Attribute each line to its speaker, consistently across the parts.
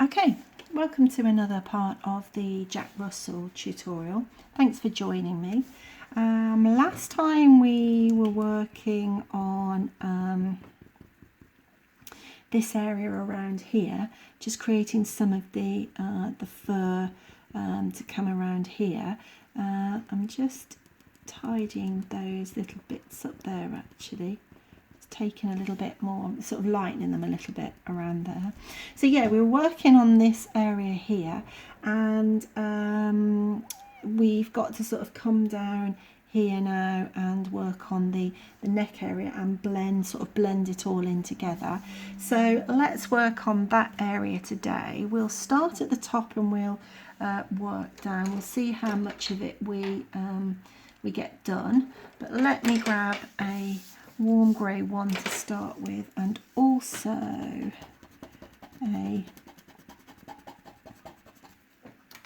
Speaker 1: Okay, welcome to another part of the Jack Russell tutorial. Thanks for joining me. Last time we were working on this area around here, just creating some of the fur to come around here. I'm just tidying those little bits up there actually. Taking a little bit more, sort of lightening them a little bit around there. So yeah, we're working on this area here, and we've got to sort of come down here now and work on the neck area and blend it all in together. So let's work on that area today. We'll start at the top and we'll work down. We'll see how much of it we get done, but let me grab a warm grey one to start with, and also a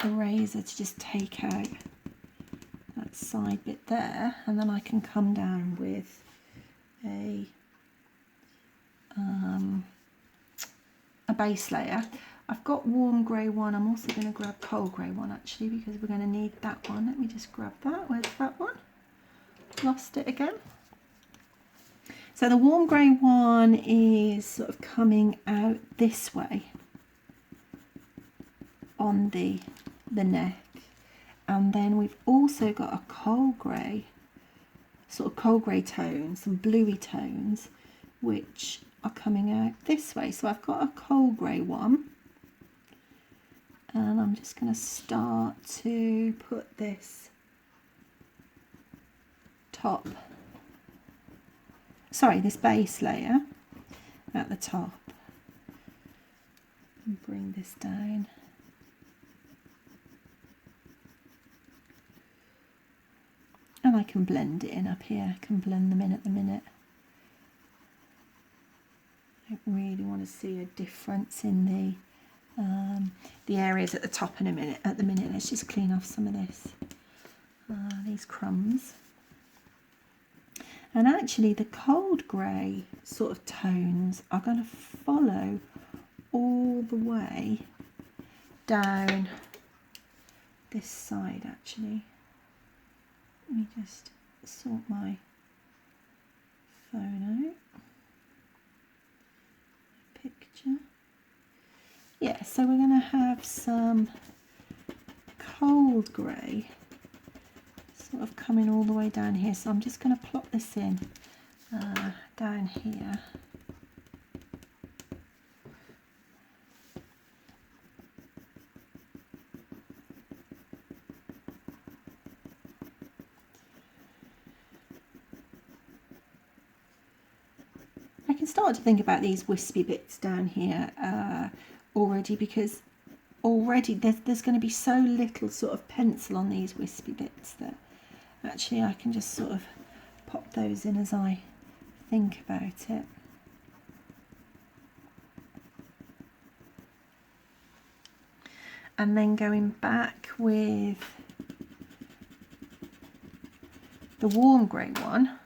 Speaker 1: eraser to just take out that side bit there, and then I can come down with a base layer. I've got warm grey one. I'm also going to grab cold grey one actually, because we're going to need that one. Let me just grab that. Where's that one? Lost it again. So the warm grey one is sort of coming out this way on the neck, and then we've also got a cold grey, sort of cold grey tones, some bluey tones, which are coming out this way. So I've got a cold grey one, and I'm just going to start to put this this base layer at the top, and bring this down. And I can blend it in up here, I can blend them in at the minute. I don't really want to see a difference in the areas at the top in a minute. At the minute, let's just clean off some of this, these crumbs. And actually the cold grey sort of tones are going to follow all the way down this side actually. Let me just sort my phone out. Picture. Yeah, so we're going to have some cold grey sort of coming all the way down here, so I'm just going to plop this in down here. I can start to think about these wispy bits down here already, because already there's going to be so little sort of pencil on these wispy bits that actually I can just sort of pop those in as I think about it. And then going back with the warm grey one,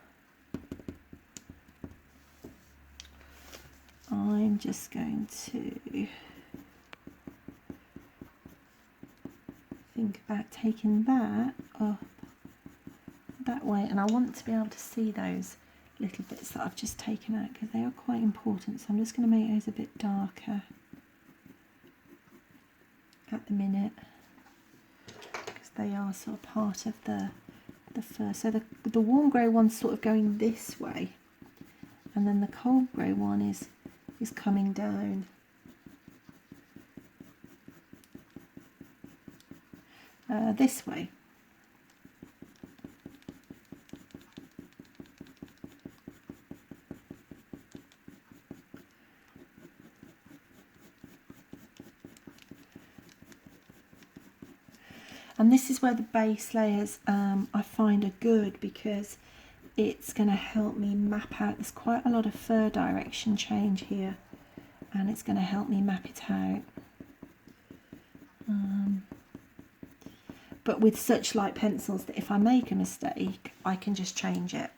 Speaker 1: I'm just going to think about taking that up that way, and I want to be able to see those little bits that I've just taken out because they are quite important. So I'm just going to make those a bit darker at the minute, because they are sort of part of the fur. So the warm grey one's sort of going this way, and then the cold grey one is coming down this way. And this is where the base layers I find are good, because it's going to help me map out. There's quite a lot of fur direction change here, and it's going to help me map it out. But with such light pencils that if I make a mistake, I can just change it.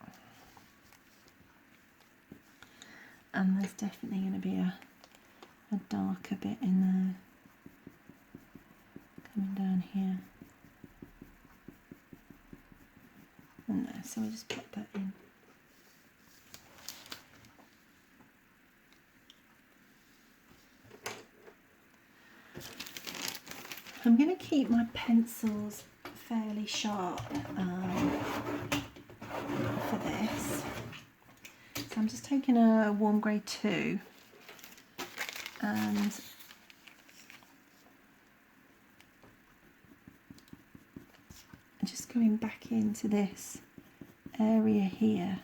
Speaker 1: And there's definitely going to be a darker bit in there. coming down here. And there, so we'll just put that in. I'm going to keep my pencils fairly sharp for this. So I'm just taking a warm grey 2 and just going back into this area here.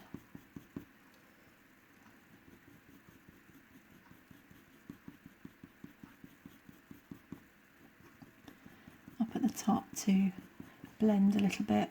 Speaker 1: Up at the top to blend a little bit.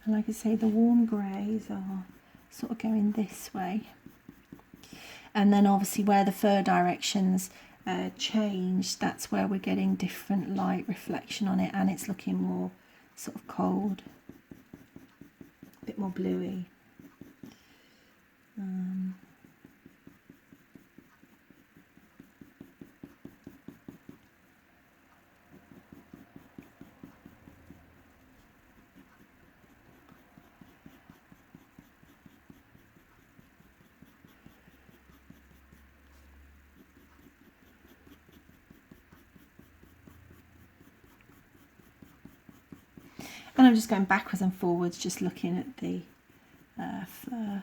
Speaker 1: And like I say, the warm greys are sort of going this way. And then obviously where the fur directions change, that's where we're getting different light reflection on it, and it's looking more sort of cold, a bit more bluey. And I'm just going backwards and forwards, just looking at the fur.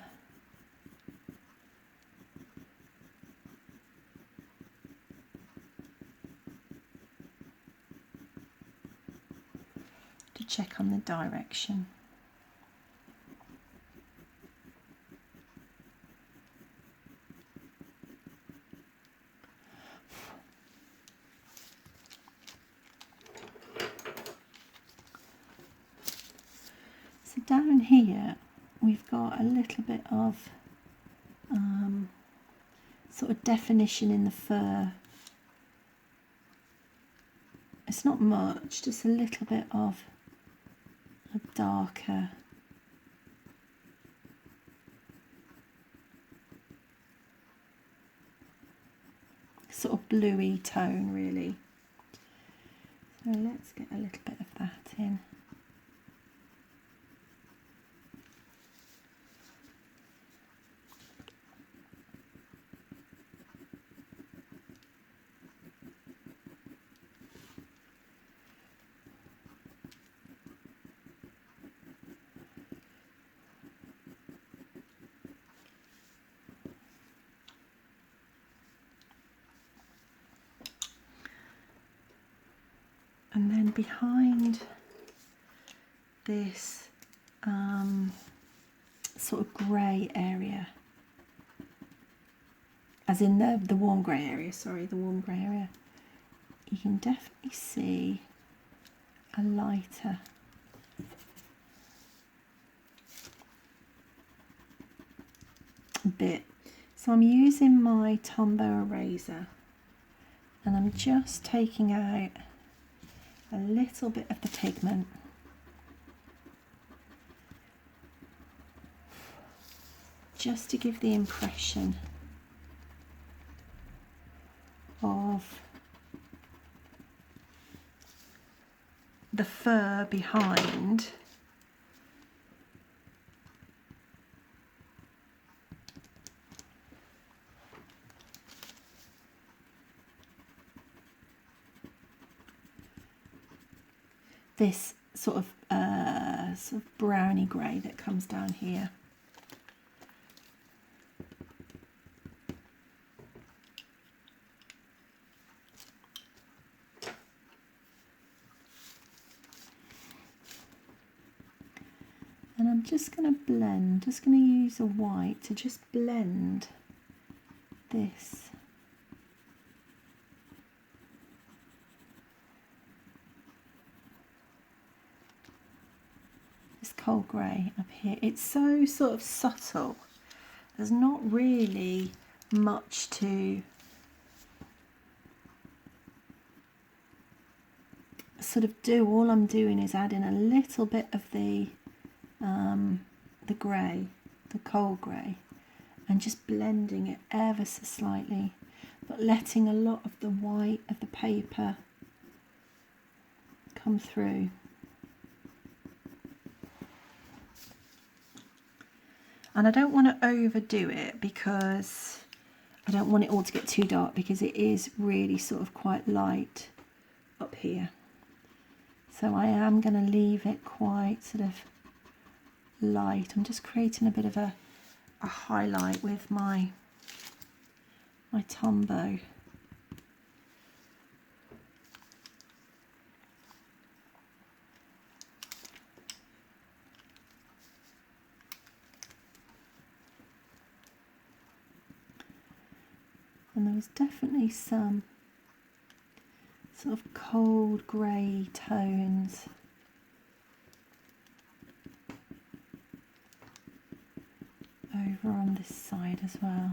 Speaker 1: To check on the direction. So down here we've got a little bit of sort of definition in the fur. It's not much, just a little bit of a darker sort of bluey tone really. So let's get a little bit of that in. And then behind this sort of grey area, as in the warm grey area, sorry, the warm grey area, you can definitely see a lighter bit. So I'm using my Tombow eraser and I'm just taking out a little bit of the pigment, just to give the impression of the fur behind. This sort of browny grey that comes down here. And I'm just going to blend, just going to use a white to just blend this. This coal grey up here. It's so sort of subtle. There's not really much to sort of do. All I'm doing is adding a little bit of the grey, the coal grey, and just blending it ever so slightly, but letting a lot of the white of the paper come through. And I don't want to overdo it because I don't want it all to get too dark, because it is really sort of quite light up here. So I am going to leave it quite sort of light. I'm just creating a bit of a highlight with my Tombow. And there was definitely some sort of cold grey tones over on this side as well.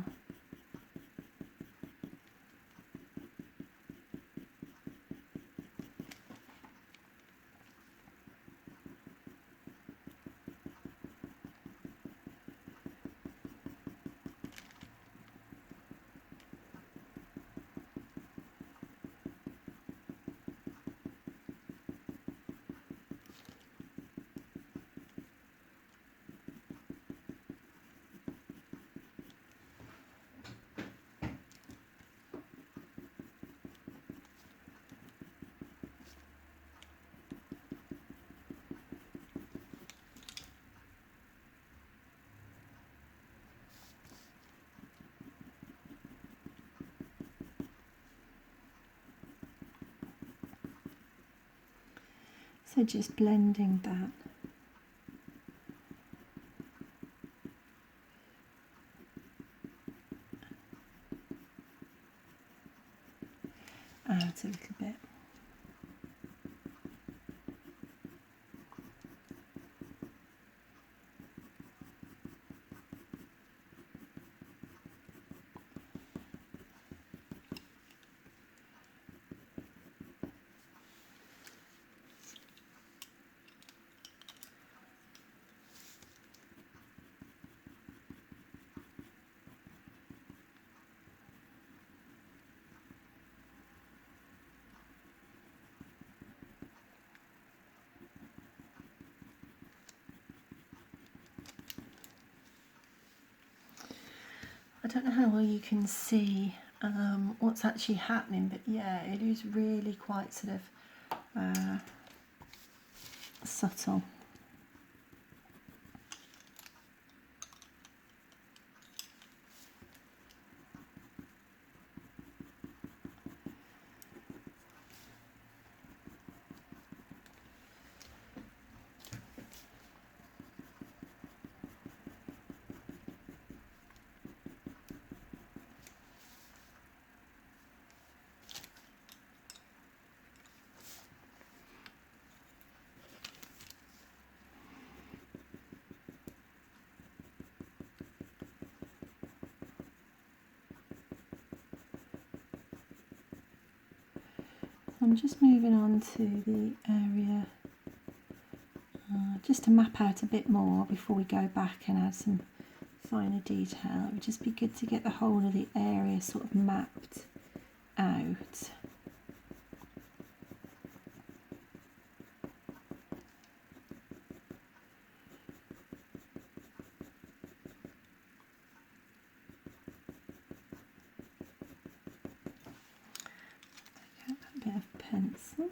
Speaker 1: So just blending that. Out a little bit. I don't know how well you can see what's actually happening, but yeah, it is really quite sort of subtle. I'm just moving on to the area just to map out a bit more before we go back and add some finer detail. It would just be good to get the whole of the area sort of mapped out. A bit of pencil.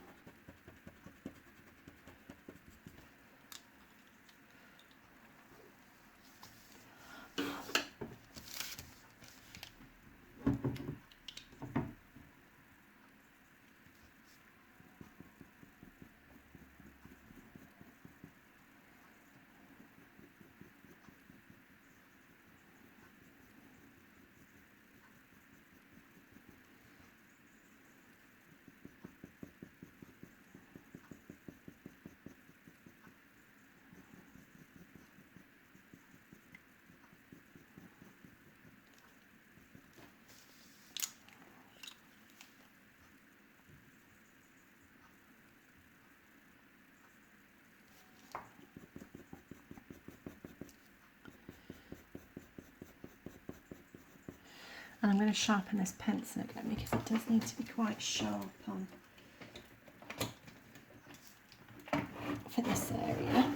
Speaker 1: And I'm going to sharpen this pencil again because it does need to be quite sharp on for this area.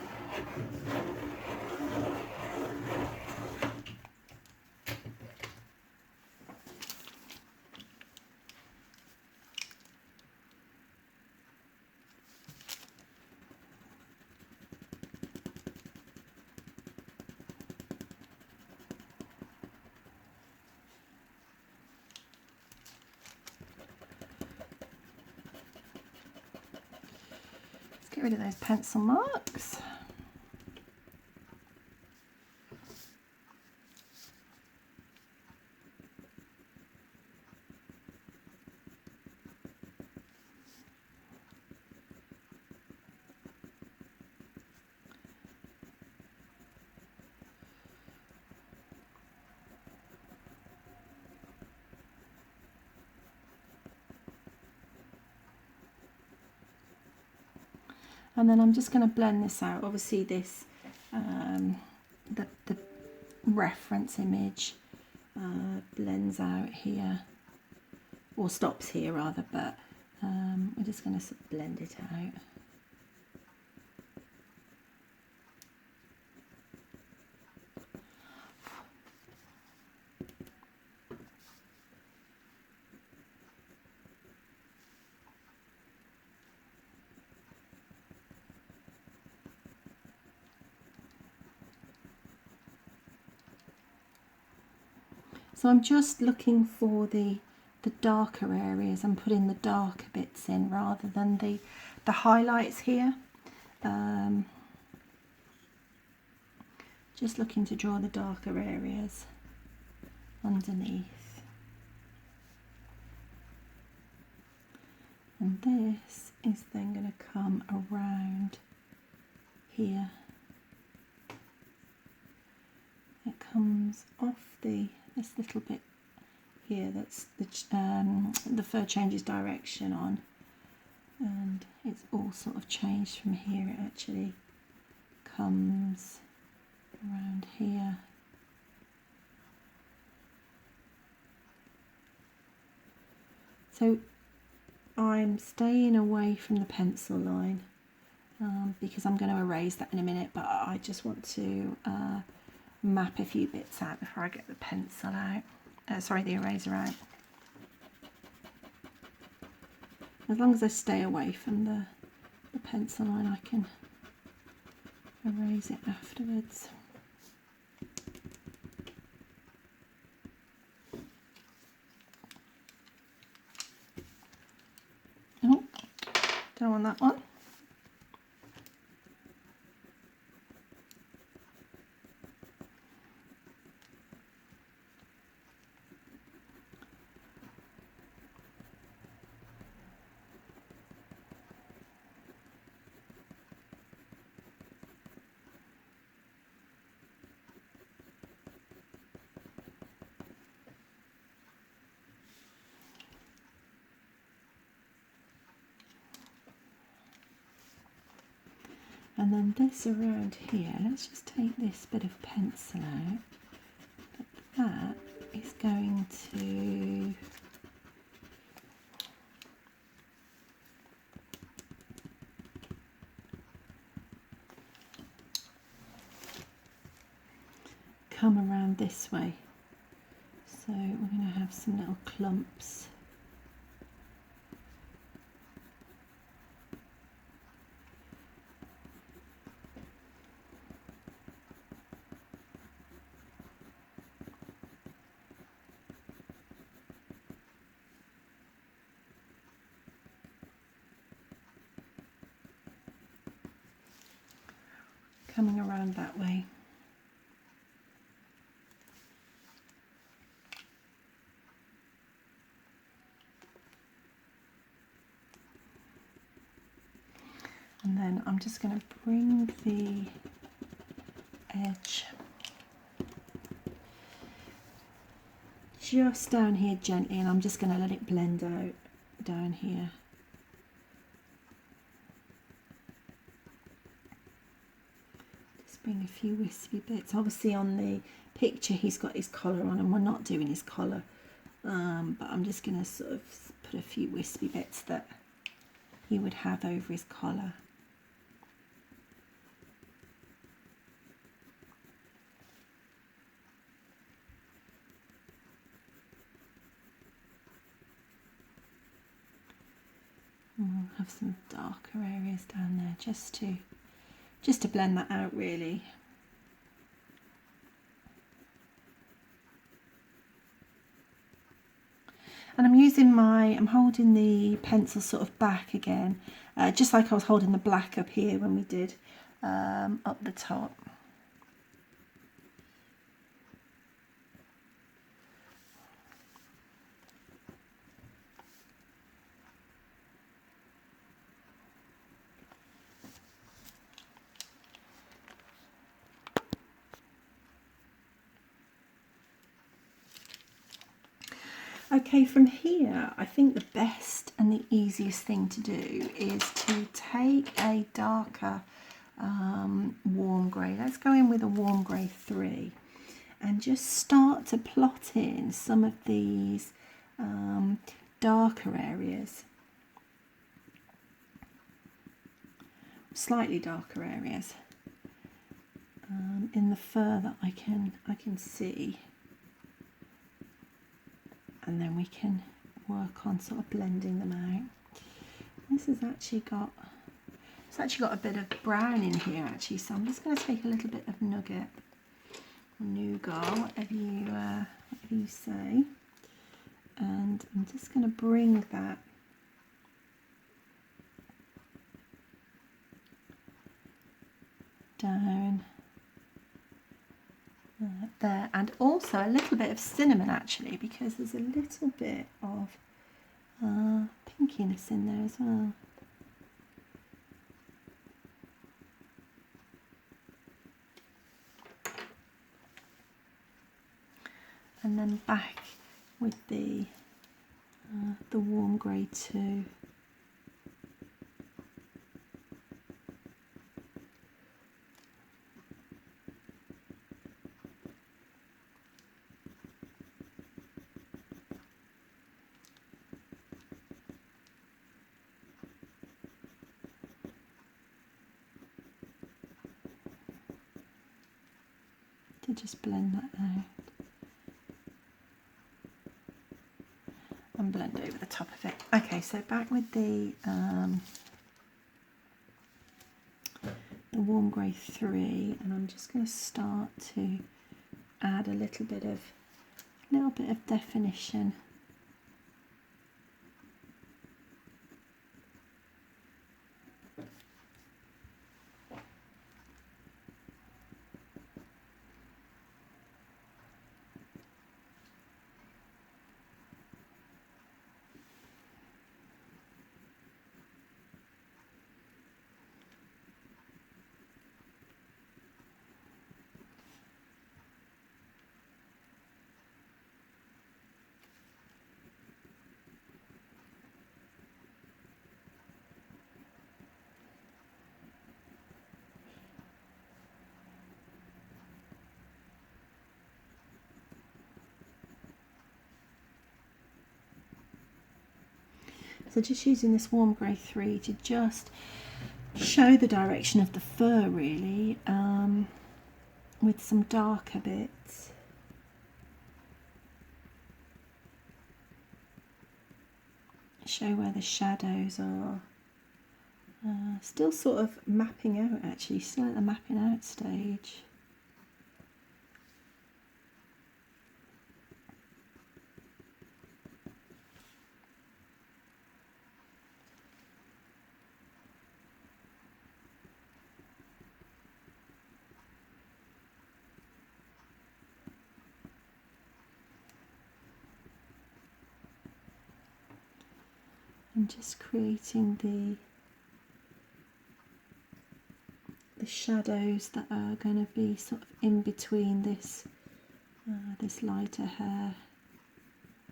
Speaker 1: Get rid of those pencil marks. And then I'm just going to blend this out. Obviously this, the reference image blends out here, or stops here rather, but we're just going to sort of blend it out. So I'm just looking for the darker areas and putting the darker bits in rather than the highlights here. Just looking to draw the darker areas underneath. And this is then going to come around here. It comes off this little bit here that's the fur changes direction on, and it's all sort of changed from here. It actually comes around here. So I'm staying away from the pencil line because I'm going to erase that in a minute, but I just want to map a few bits out before I get the pencil out, the eraser out. As long as I stay away from the pencil line, I can erase it afterwards. Oh, don't want that one. And then this around here, let's just take this bit of pencil out. But that is going to come around this way. So we're going to have some little clumps. Coming around that way. And then I'm just going to bring the edge just down here gently, and I'm just going to let it blend out down here. Just bring a few wispy bits. Obviously on the picture he's got his collar on, and we're not doing his collar but I'm just going to sort of put a few wispy bits that he would have over his collar. We'll have some darker areas down there just to blend that out really. And I'm holding the pencil sort of back again, just like I was holding the black up here when we did up the top. Okay, from here, I think the best and the easiest thing to do is to take a darker warm grey. Let's go in with a warm grey 3 and just start to plot in some of these darker areas, slightly darker areas in the fur that I can see. And then we can work on sort of blending them out. This has actually got a bit of brown in here actually, so I'm just going to take a little bit of nougat or nougat, whatever you say, and I'm just going to bring that down there, and also a little bit of cinnamon actually, because there's a little bit of pinkiness in there as well. And then back with the warm grey 2. To just blend that out and blend over the top of it. Okay, so back with the warm grey 3, and I'm just going to start to add a little bit of definition. So just using this warm grey 3 to just show the direction of the fur really, with some darker bits. Show where the shadows are. Still sort of mapping out actually, still at the mapping out stage. And just creating the shadows that are going to be sort of in between this this lighter hair,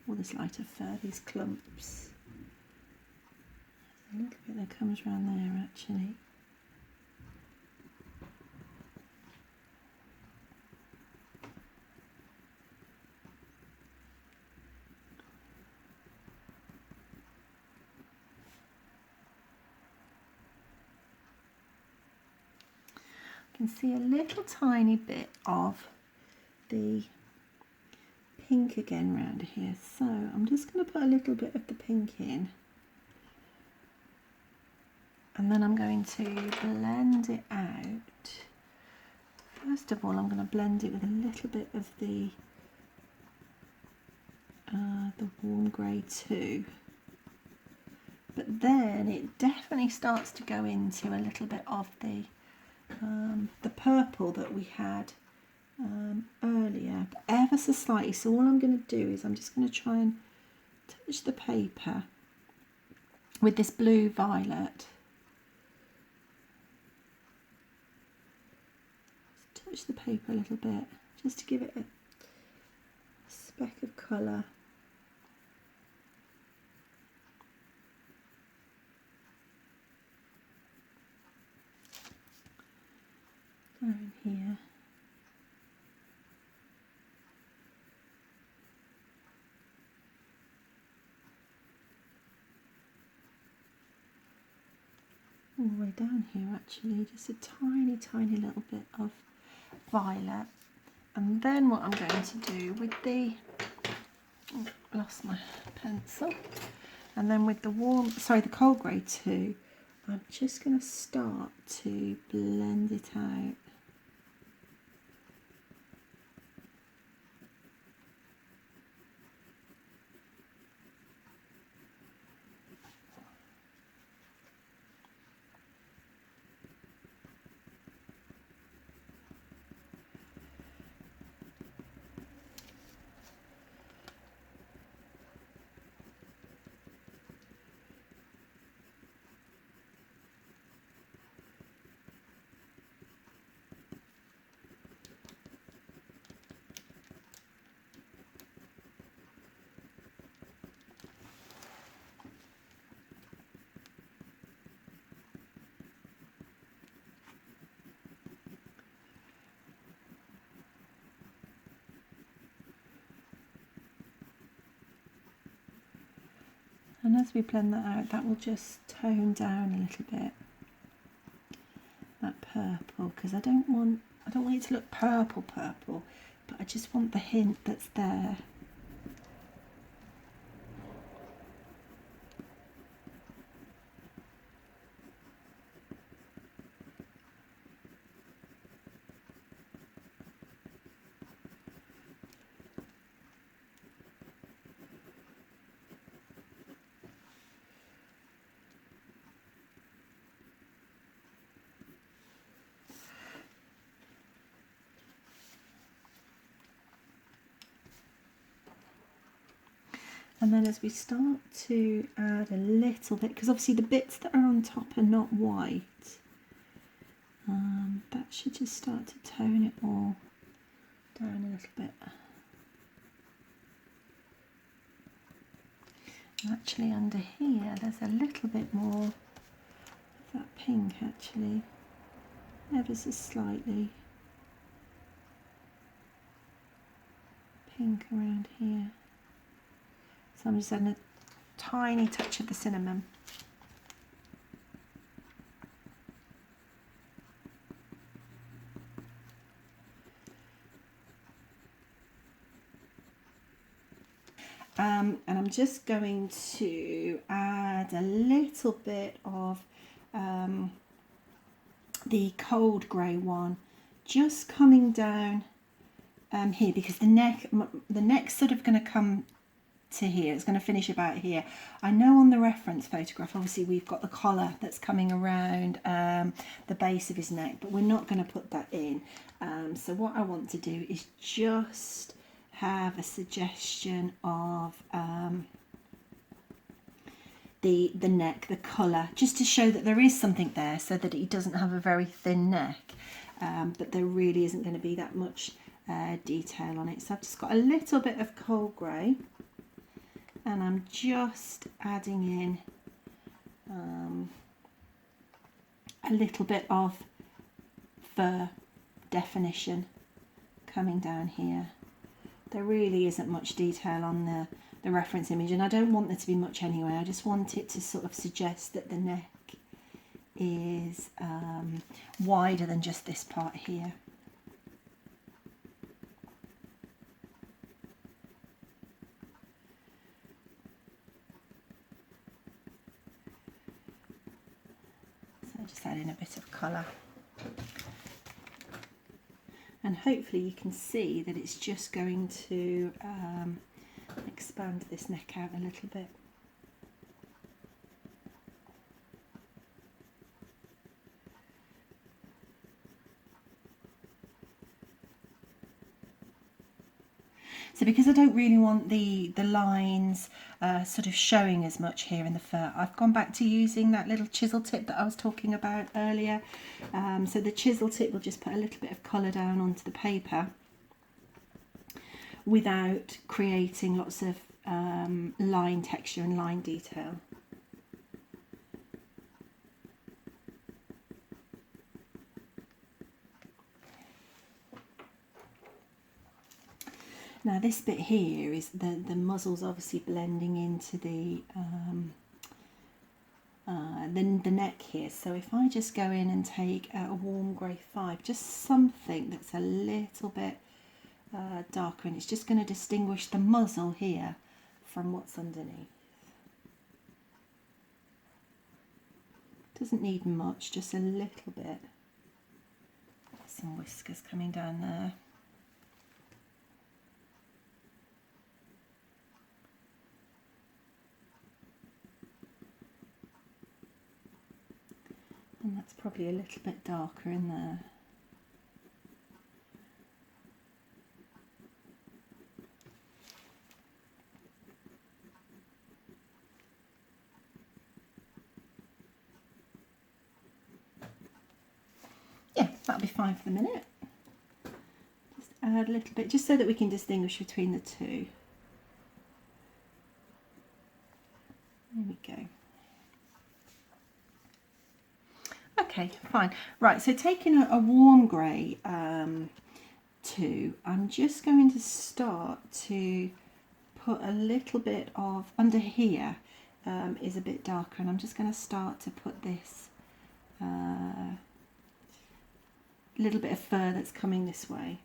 Speaker 1: or this lighter fur, these clumps. There's a little bit that comes around there actually. can see a little tiny bit of the pink again round here, so I'm just going to put a little bit of the pink in, and then I'm going to blend it out. First of all, I'm going to blend it with a little bit of the warm grey too, but then it definitely starts to go into a little bit of the purple that we had earlier, but ever so slightly. So all I'm going to do is I'm just going to try and touch the paper with this blue violet. Just touch the paper a little bit just to give it a speck of colour. Down here. All the way down here actually, just a tiny little bit of violet. And then what I'm going to do with the, oh, lost my pencil, and then with the the cold grey too, I'm just going to start to blend it out. And as we blend that out, that will just tone down a little bit, that purple, because I don't want it to look purple, but I just want the hint that's there. And then as we start to add a little bit, because obviously the bits that are on top are not white, that should just start to tone it all down a little bit. And actually under here there's a little bit more of that pink actually, ever so slightly pink around here. So I'm just adding a tiny touch of the cinnamon. And I'm just going to add a little bit of the cold grey one, just coming down here, because the neck's sort of going to come to here. It's going to finish about here. I know on the reference photograph obviously we've got the collar that's coming around the base of his neck, but we're not going to put that in. So what I want to do is just have a suggestion of the neck, the colour, just to show that there is something there, so that he doesn't have a very thin neck, but there really isn't going to be that much detail on it. So I've just got a little bit of cold grey, and I'm just adding in a little bit of fur definition coming down here. There really isn't much detail on the reference image, and I don't want there to be much anyway. I just want it to sort of suggest that the neck is wider than just this part here. So just add in a bit of colour. And hopefully you can see that it's just going to expand this neck out a little bit. So because I don't really want the lines sort of showing as much here in the fur, I've gone back to using that little chisel tip that I was talking about earlier. So the chisel tip will just put a little bit of colour down onto the paper without creating lots of line texture and line detail. Now this bit here is the muzzle's obviously blending into the neck here. So if I just go in and take a warm grey 5, just something that's a little bit darker, and it's just going to distinguish the muzzle here from what's underneath. Doesn't need much, just a little bit. Some whiskers coming down there. And that's probably a little bit darker in there. Yeah, that'll be fine for the minute. Just add a little bit, just so that we can distinguish between the two. There we go. Okay, fine. Right, so taking a warm grey 2, I'm just going to start to put a little bit of, under here is a bit darker, and I'm just going to start to put this little bit of fur that's coming this way.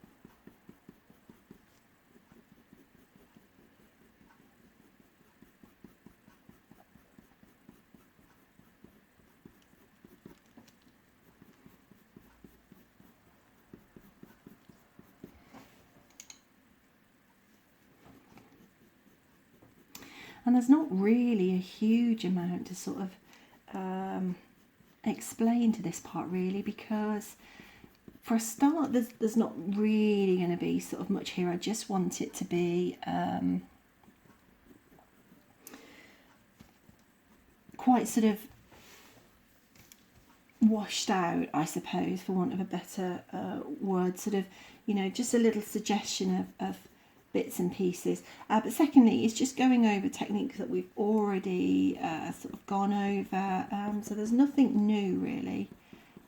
Speaker 1: And there's not really a huge amount to sort of explain to this part really, because for a start there's not really going to be sort of much here. I just want it to be quite sort of washed out, I suppose, for want of a better word, sort of, you know, just a little suggestion of bits and pieces. But secondly, it's just going over techniques that we've already sort of gone over, so there's nothing new really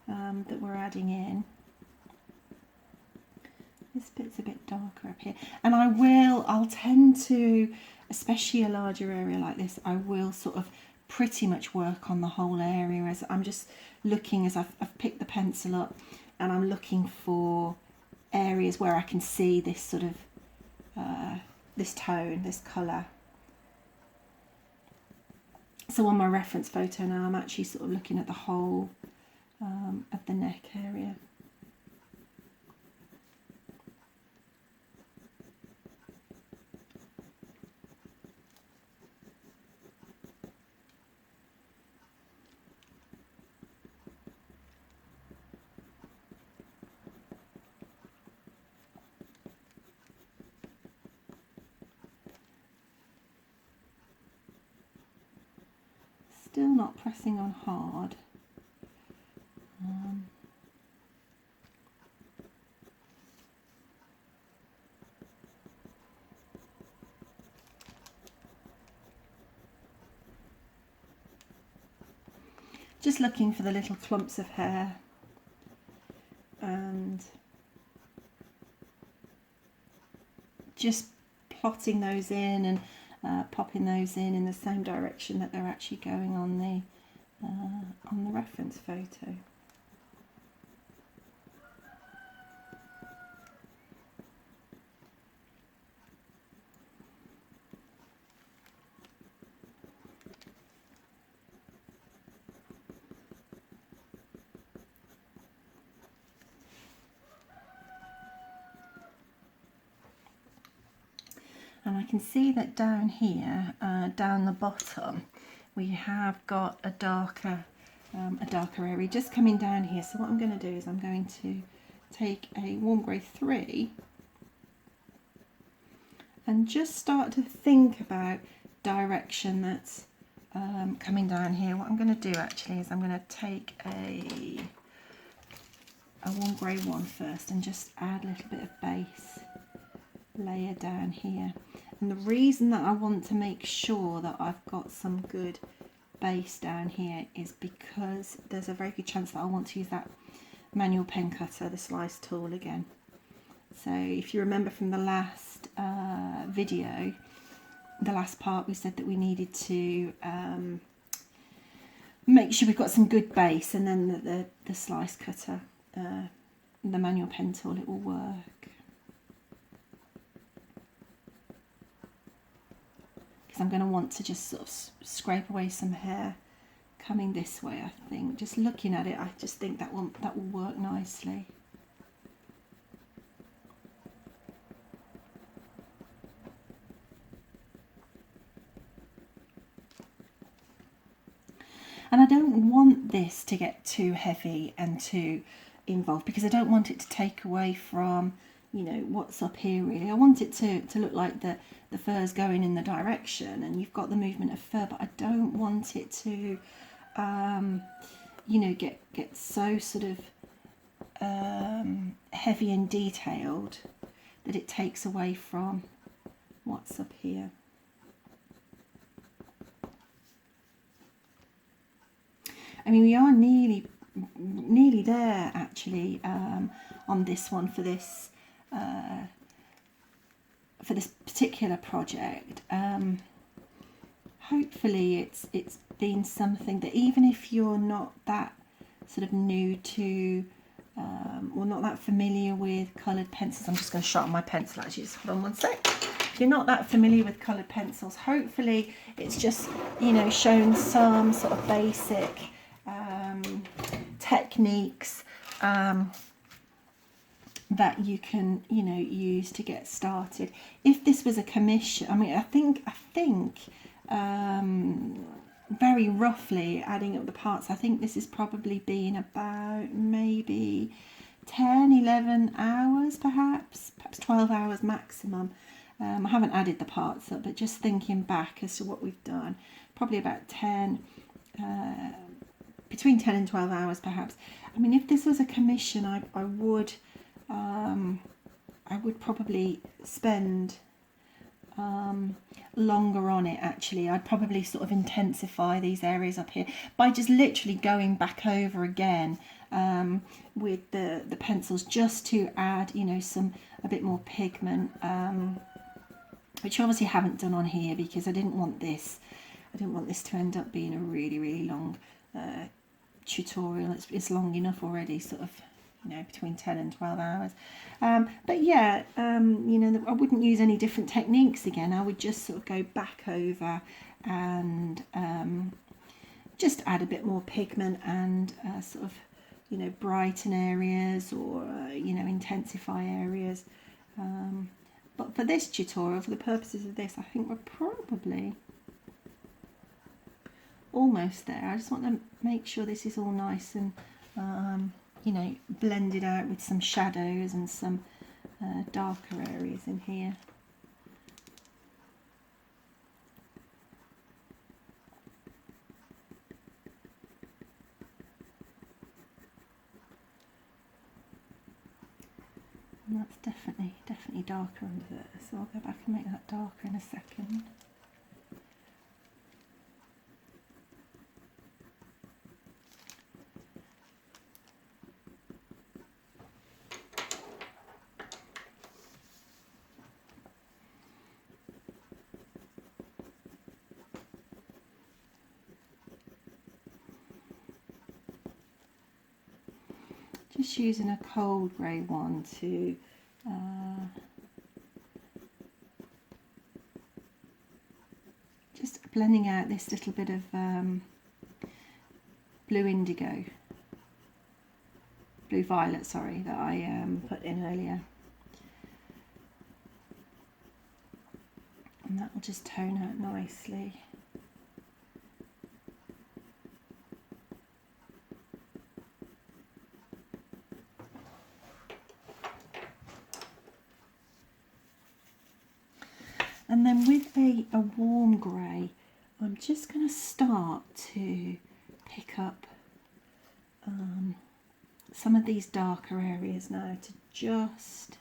Speaker 1: that we're adding in. This bit's a bit darker up here, and I'll tend to, especially a larger area like this, I will sort of pretty much work on the whole area as I'm just looking, as I've picked the pencil up, and I'm looking for areas where I can see this sort of this tone, this colour. So on my reference photo now, I'm actually sort of looking at the whole of the neck area. Still not pressing on hard. Just looking for the little clumps of hair and just plotting those in and popping those in the same direction that they're actually going on on the reference photo. And I can see that down here, down the bottom, we have got a darker area just coming down here. So what I'm going to do is I'm going to take a warm grey 3 and just start to think about direction that's coming down here. What I'm going to do actually is I'm going to take a warm grey 1 first and just add a little bit of base layer down here. And the reason that I want to make sure that I've got some good base down here is because there's a very good chance that I want to use that manual pen cutter, the slice tool again. So if you remember from the last video, the last part, we said that we needed to make sure we've got some good base, and then the slice cutter, the manual pen tool, it will work. I'm going to want to just sort of scrape away some hair coming this way. I think just looking at it, I just think that will work nicely. And I don't want this to get too heavy and too involved, because I don't want it to take away from, you know, what's up here really. I want it to look like the fur's going in the direction and you've got the movement of fur, but I don't want it to, you know, get so sort of heavy and detailed that it takes away from what's up here. I mean, we are nearly there actually on this one for this particular project. Hopefully it's been something that, even if you're not that sort of new to or not that familiar with coloured pencils, I'm just going to sharpen my pencil actually, just hold on one sec. If you're not that familiar with coloured pencils, hopefully it's just, you know, shown some sort of basic techniques that you can, you know, use to get started. If this was a commission, I mean, I think very roughly adding up the parts, I think this has probably been about maybe 10, 11 hours, perhaps 12 hours maximum. I haven't added the parts up, but just thinking back as to what we've done, probably about 10, between 10 and 12 hours perhaps. I mean, if this was a commission, I would probably spend longer on it actually. I'd probably sort of intensify these areas up here by just literally going back over again with the pencils, just to add, you know, a bit more pigment, which I obviously haven't done on here because I didn't want this to end up being a really long tutorial. It's long enough already, sort of, you know, between 10 and 12 hours. But yeah, you know, I wouldn't use any different techniques again. I would just sort of go back over and just add a bit more pigment and sort of, you know, brighten areas or, you know, intensify areas. But for this tutorial, for the purposes of this, I think we're probably almost there. I just want to make sure this is all nice and you know, blended out with some shadows and some darker areas in here. And that's definitely darker under there, so I'll go back and make that darker in a second. Just using a cold grey one to just blending out this little bit of blue violet, sorry, that I put in earlier. And that will just tone out nicely. And then with a warm grey, I'm just going to start to pick up some of these darker areas now to just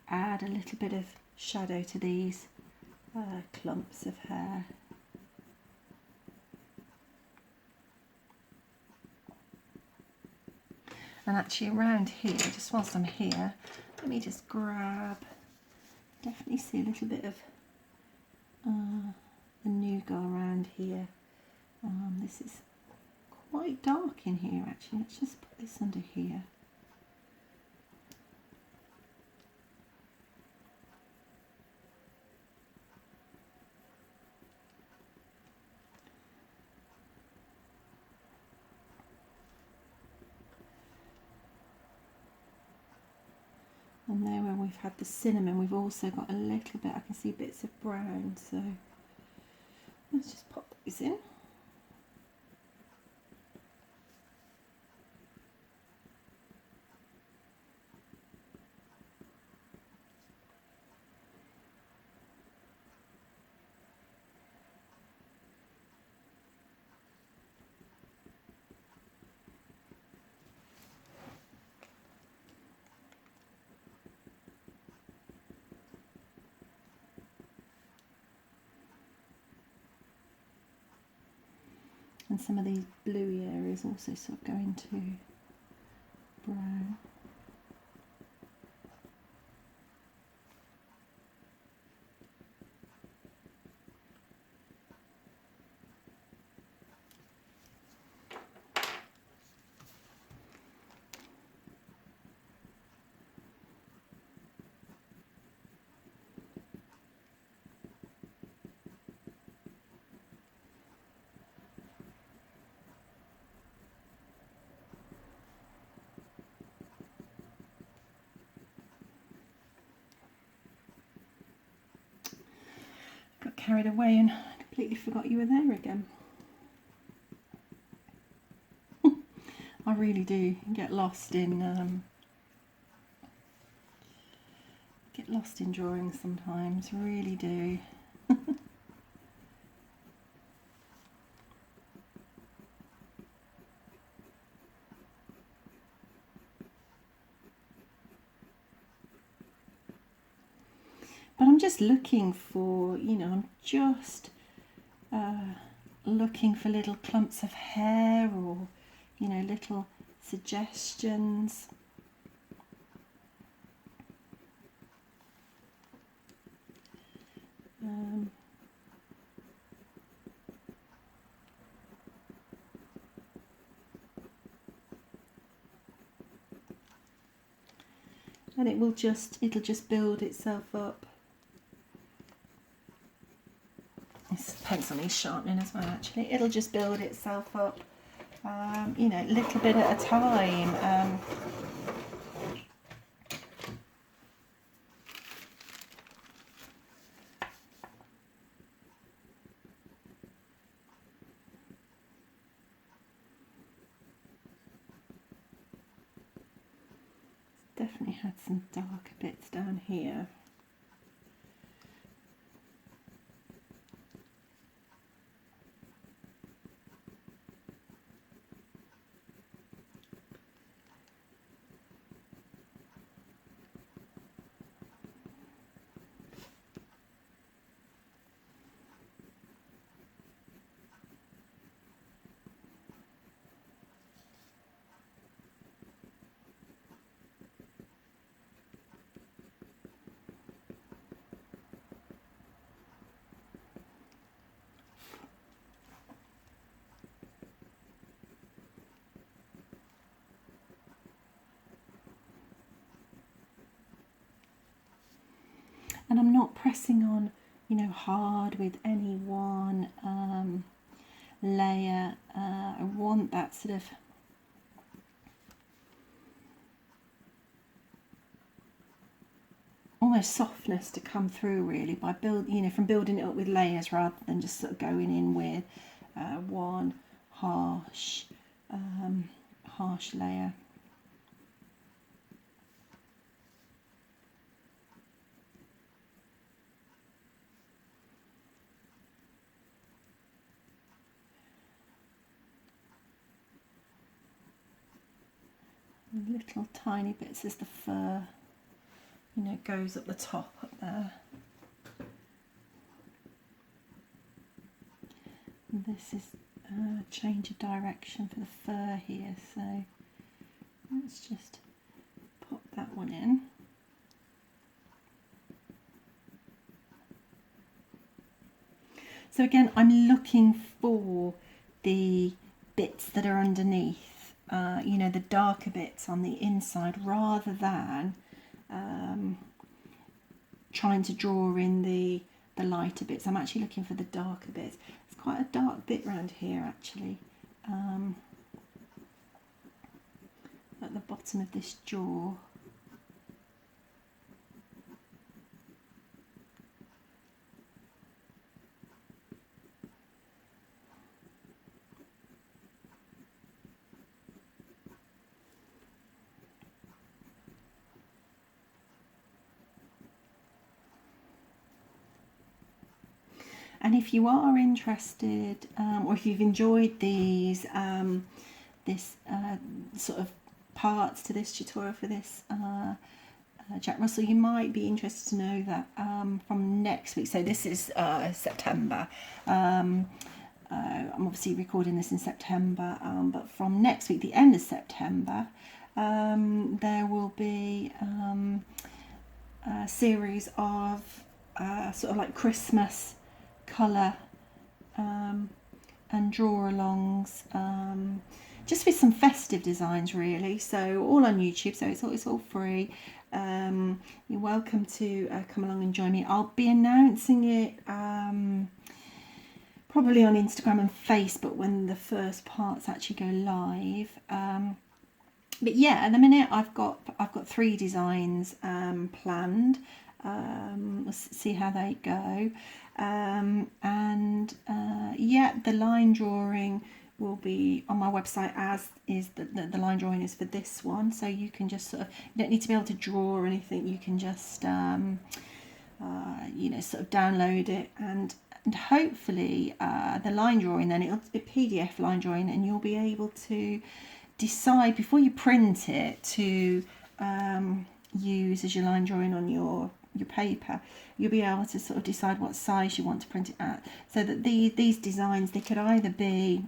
Speaker 1: add a little bit of shadow to these clumps of hair. And actually around here, just whilst I'm here, let me just grab, definitely see a little bit of the nougat around here. This is quite dark in here actually. Let's just put this under here. And there where we've had the cinnamon, we've also got a little bit, I can see bits of brown, so let's just pop these in. And some of these bluey areas also sort of go into brown. Got carried away and completely forgot you were there again. I really do get lost in drawing sometimes, really do. But I'm just looking for, you know, I'm just looking for little clumps of hair or, you know, little suggestions. And it'll just build itself up. This pencil needs sharpening as well actually. It'll just build itself up, you know, a little bit at a time. Definitely had some darker bits down here. and I'm not pressing on, you know, hard with any one layer. I want that sort of almost softness to come through, really, by from building it up with layers rather than just sort of going in with one harsh layer. Little tiny bits as the fur, you know, goes up the top up there. And this is a change of direction for the fur here, so let's just pop that one in. So again, I'm looking for the bits that are underneath, you know, the darker bits on the inside, rather than trying to draw in the lighter bits. I'm actually looking for the darker bits. It's quite a dark bit around here, actually, at the bottom of this jaw. And if you are interested, or if you've enjoyed these this sort of parts to this tutorial for this Jack Russell, you might be interested to know that from next week, so this is September, I'm obviously recording this in September, but from next week, the end of September, there will be a series of sort of like Christmas colour and draw alongs, just with some festive designs, really. So all on YouTube, so it's all free. You're welcome to come along and join me. I'll be announcing it probably on Instagram and Facebook when the first parts actually go live. But yeah, at the minute I've got 3 designs planned. We'll see how they go. Yeah, the line drawing will be on my website, as is the line drawing is for this one, so you can just sort of, you don't need to be able to draw or anything, you can just you know, sort of download it, and hopefully the line drawing, then it'll be PDF line drawing, and you'll be able to decide before you print it to use as your line drawing on your paper. You'll be able to sort of decide what size you want to print it at, so that these designs, they could either be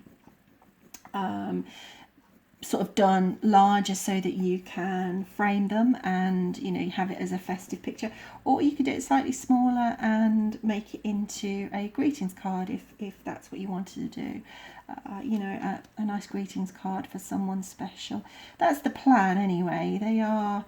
Speaker 1: sort of done larger so that you can frame them and, you know, you have it as a festive picture, or you could do it slightly smaller and make it into a greetings card if that's what you wanted to do. You know, a nice greetings card for someone special. That's the plan anyway. They are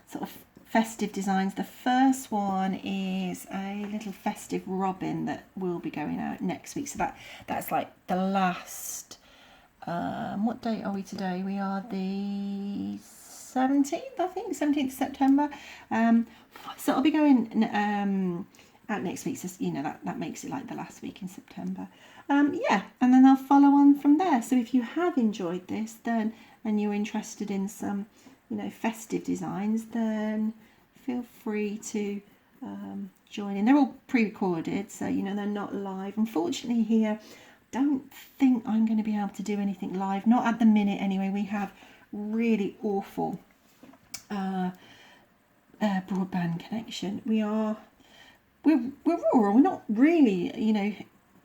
Speaker 1: sort of festive designs. The first one is a little festive robin that will be going out next week. So that's like the last, what date are we today? We are the 17th, I think, 17th of September. So it'll be going out next week. So, you know, that makes it like the last week in September. Yeah, and then I'll follow on from there. So if you have enjoyed this, then, and you're interested in some, you know, festive designs, then feel free to join in. They're all pre-recorded, so, you know, they're not live. Unfortunately here, don't think I'm going to be able to do anything live, not at the minute anyway. We have really awful broadband connection. We're rural, we're not really, you know,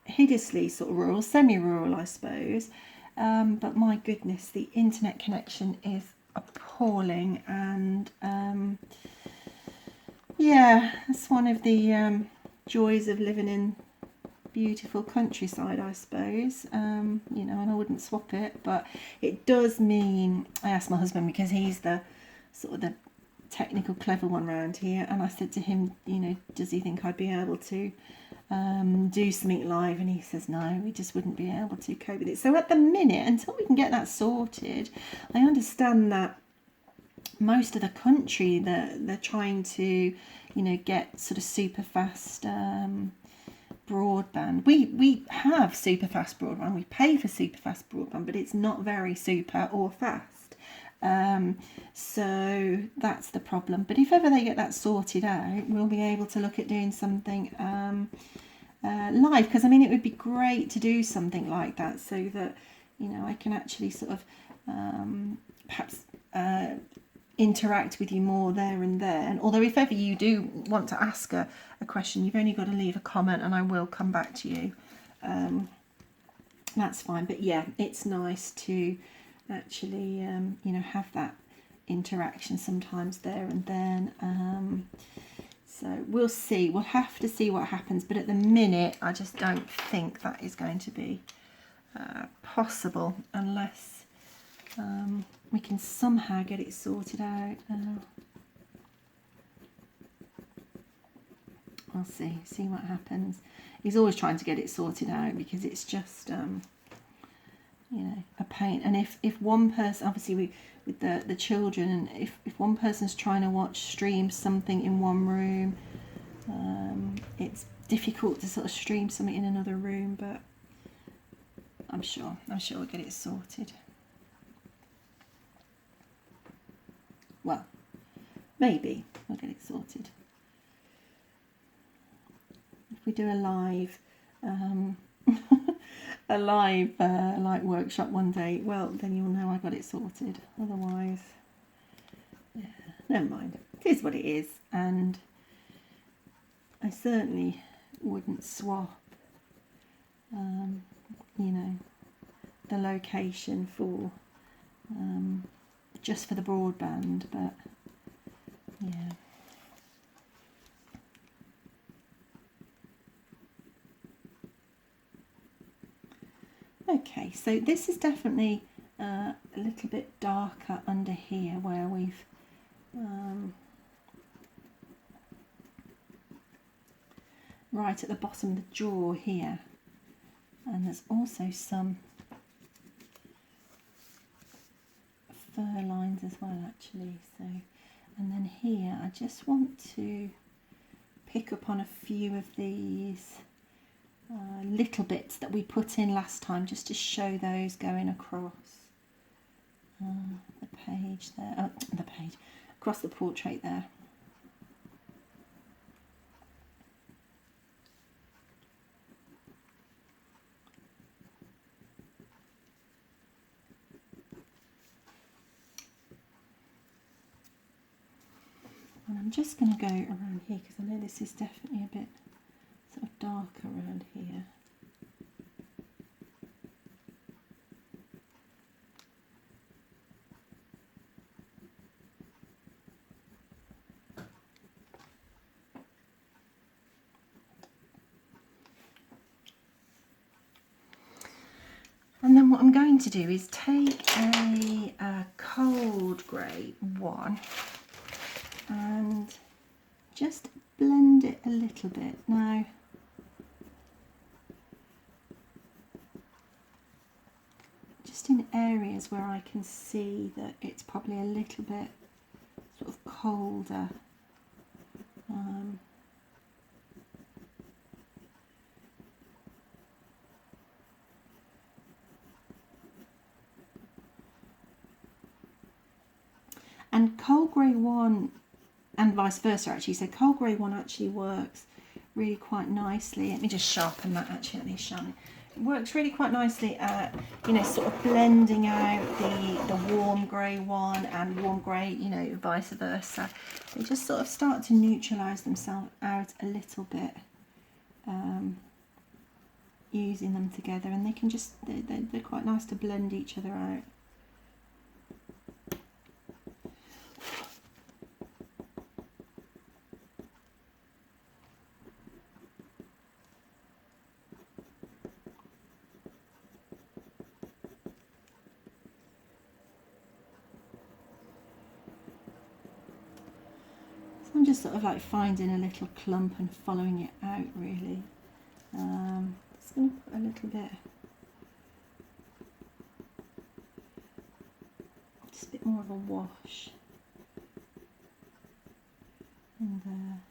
Speaker 1: hideously sort of rural, semi-rural I suppose, but my goodness, the internet connection is appalling, and yeah, that's one of the joys of living in beautiful countryside, I suppose. You know, and I wouldn't swap it, but it does mean, I asked my husband, because he's the sort of the technical clever one around here, and I said to him, you know, does he think I'd be able to do something live? And he says no, we just wouldn't be able to cope with it. So at the minute, until we can get that sorted, I understand that most of the country, they're trying to, you know, get sort of super fast broadband. We have super fast broadband, we pay for super fast broadband, but it's not very super or fast. So that's the problem. But if ever they get that sorted out, we'll be able to look at doing something live, because I mean it would be great to do something like that, so that, you know, I can actually sort of perhaps interact with you more there and then. Although if ever you do want to ask a question, you've only got to leave a comment and I will come back to you. That's fine. But yeah, it's nice to actually you know, have that interaction sometimes there and then. So we'll see, we'll have to see what happens, but at the minute I just don't think that is going to be possible unless we can somehow get it sorted out. I'll see what happens. He's always trying to get it sorted out because it's just you know, a pain. And if one person, obviously with the children, and if one person's trying to stream something in one room, it's difficult to sort of stream something in another room, but I'm sure we'll get it sorted. Well, maybe we'll get it sorted. If we do a live like workshop one day, well, then you'll know I got it sorted. Otherwise, yeah, never mind. It is what it is, and I certainly wouldn't swap you know, the location for just for the broadband, but yeah. Okay, so this is definitely a little bit darker under here where we've right at the bottom of the jaw here, and there's also some fur lines as well actually. So, and then here I just want to pick up on a few of these little bits that we put in last time, just to show those going across the page there, across the portrait there. And I'm just going to go around here because I know this is definitely a bit sort of darker around here. And then what I'm going to do is take a cold grey one and just blend it a little bit. Now, just in areas where I can see that it's probably a little bit sort of colder. And cold grey one, and vice versa actually, so cold grey one actually works really quite nicely. Let me just sharpen that actually, let me sharpen it. It works really quite nicely at, you know, sort of blending out the warm grey one and warm grey, you know, vice versa. They just sort of start to neutralise themselves out a little bit, using them together, and they can just, they're quite nice to blend each other out. just sort of like finding a little clump and following it out really. Just going to put a little bit, just a bit more of a wash in there.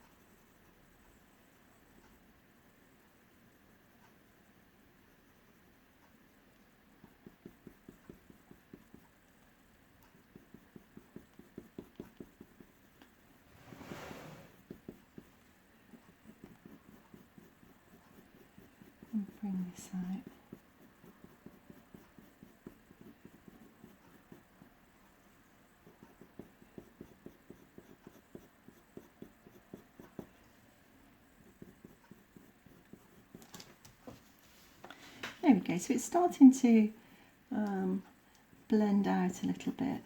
Speaker 1: Bring this out. There we go, so it's starting to blend out a little bit.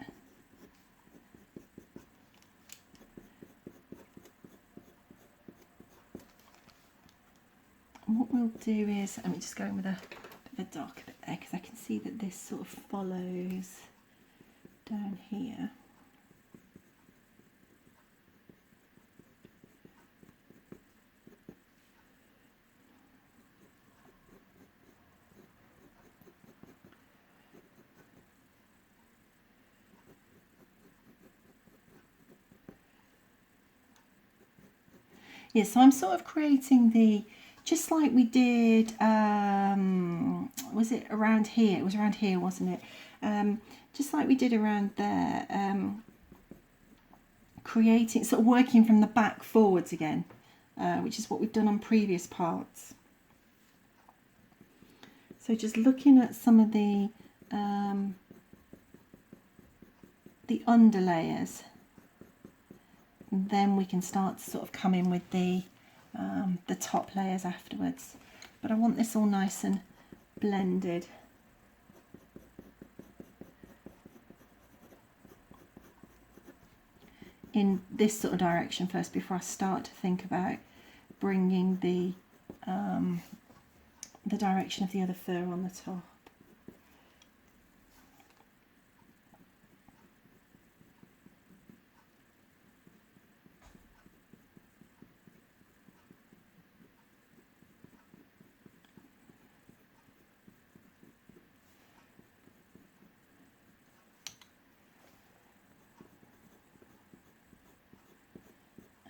Speaker 1: And what we'll do is, let me just go in with a bit of a darker bit there, because I can see that this sort of follows down here. Yeah, so I'm sort of creating the, just like we did, was it around here? It was around here, wasn't it? Just like we did around there, creating, sort of working from the back forwards again, which is what we've done on previous parts. So just looking at some of the underlayers, then we can start to sort of come in with the top layers afterwards. But I want this all nice and blended. In this sort of direction first, before I start to think about bringing the direction of the other fur on the top.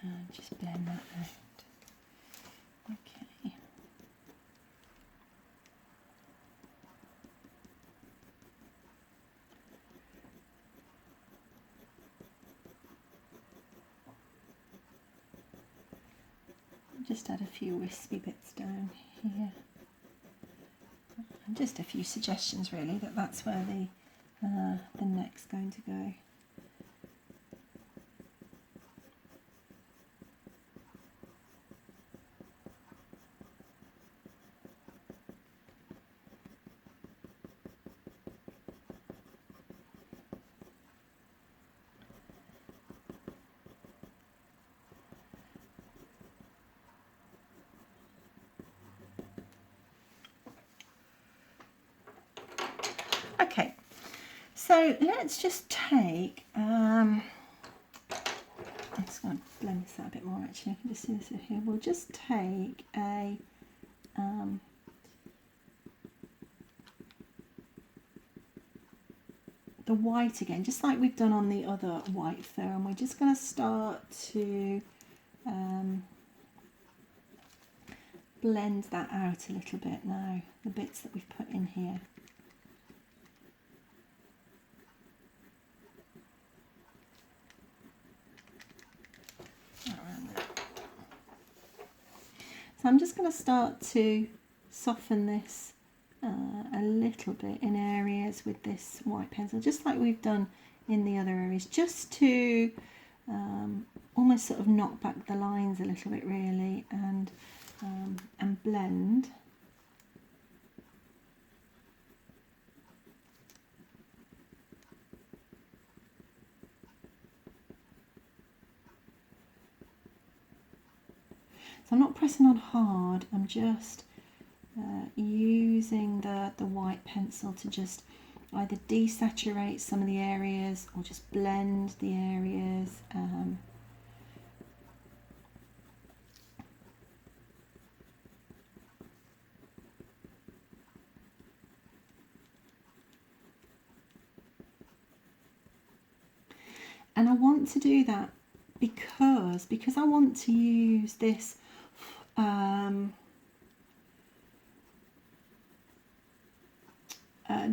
Speaker 1: And just blend that out. Okay. Just add a few wispy bits down here. And just a few suggestions really, that's where the neck's going to go. Okay, so let's just take, I'm just going to blend this out a bit more actually, I can just see this here. We'll just take a, the white again, just like we've done on the other white fur, and we're just going to start to blend that out a little bit now, the bits that we've put in here. So I'm just going to start to soften this a little bit in areas with this white pencil, just like we've done in the other areas, just to almost sort of knock back the lines a little bit really, and blend. So I'm not pressing on hard, I'm just using the white pencil to just either desaturate some of the areas or just blend the areas. And I want to do that because I want to use this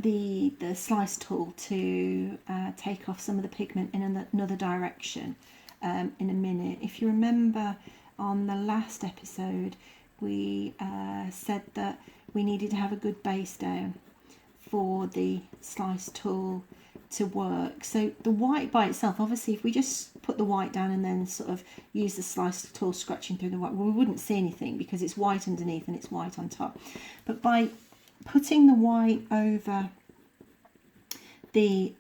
Speaker 1: the slice tool to take off some of the pigment in another direction in a minute. If you remember on the last episode, we said that we needed to have a good base down for the slice tool to work. So the white by itself, obviously if we just put the white down and then sort of use the slice tool scratching through the white, well, we wouldn't see anything because it's white underneath and it's white on top. But by putting the white over the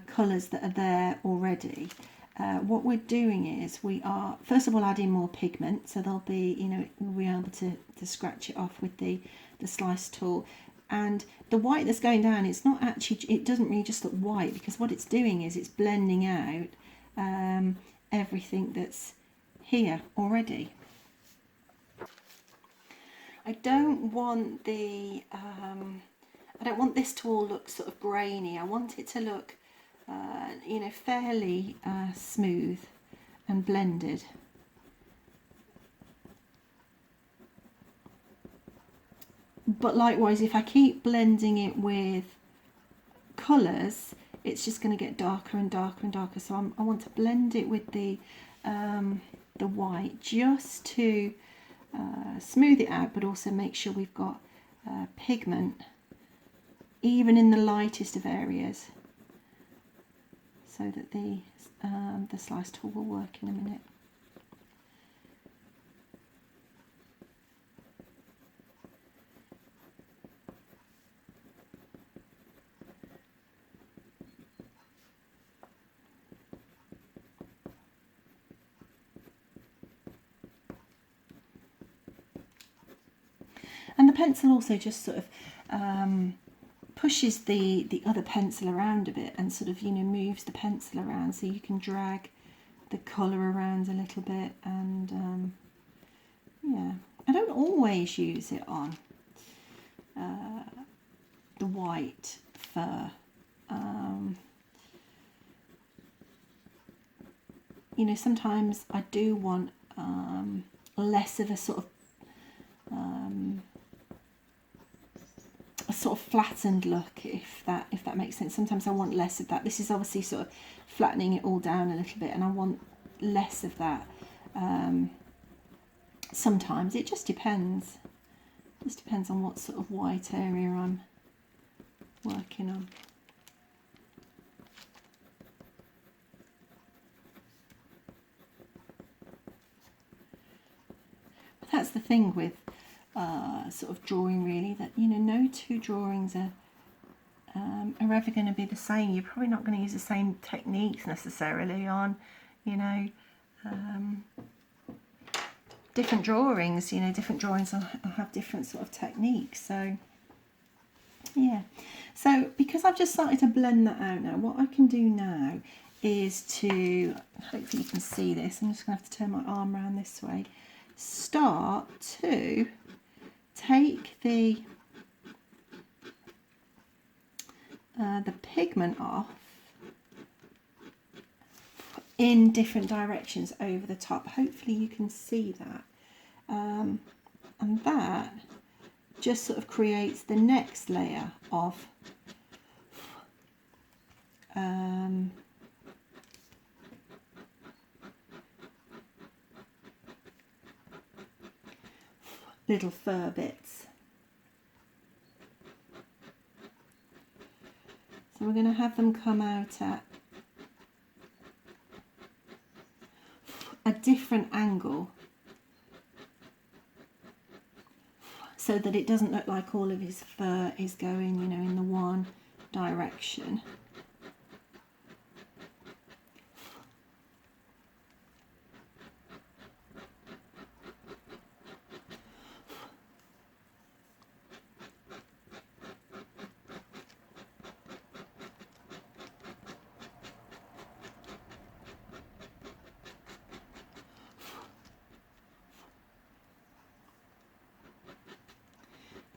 Speaker 1: colours that are there already, what we're doing is we are first of all adding more pigment, so there'll be, you know, we'll be able to scratch it off with the slice tool. And the white that's going down, it's not actually, it doesn't really just look white, because what it's doing is it's blending out everything that's here already. I don't want the I don't want this to all look sort of grainy. I want it to look you know, fairly smooth and blended. But likewise, if I keep blending it with colours, it's just going to get darker and darker and darker. So I want to blend it with the white just to smooth it out, but also make sure we've got pigment even in the lightest of areas, so that the slice tool will work in a minute. And the pencil also just sort of pushes the other pencil around a bit and sort of, you know, moves the pencil around, so you can drag the colour around a little bit. And yeah, I don't always use it on the white fur. You know, sometimes I do want less of a sort of flattened look, if that makes sense. Sometimes I want less of that. This is obviously sort of flattening it all down a little bit, and I want less of that. Sometimes it just depends. It just depends on what sort of white area I'm working on. But that's the thing with sort of drawing, really, that, you know, no two drawings are ever going to be the same. You're probably not going to use the same techniques necessarily on, you know, different drawings. You know, different drawings will have different sort of techniques. So yeah, so because I've just started to blend that out now, what I can do now is to, hopefully you can see this, I'm just going to have to turn my arm around this way, start to take the pigment off in different directions over the top. Hopefully you can see that, and that just sort of creates the next layer of little fur bits. So we're going to have them come out at a different angle, so that it doesn't look like all of his fur is going, you know, in the one direction.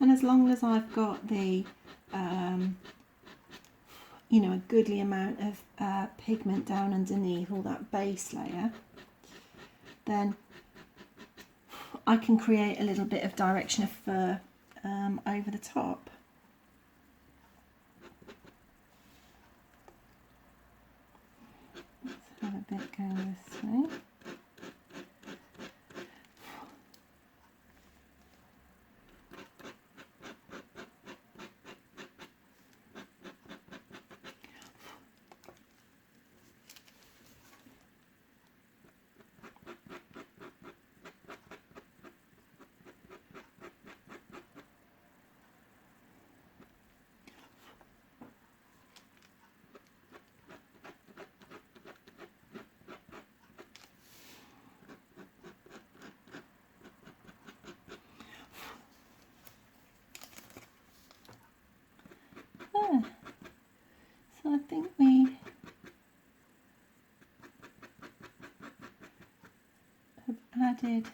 Speaker 1: And as long as I've got the you know, a goodly amount of pigment down underneath all that base layer, then I can create a little bit of direction of fur over the top. Let's have a bit going this way. So I think we have added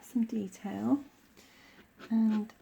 Speaker 1: some detail, and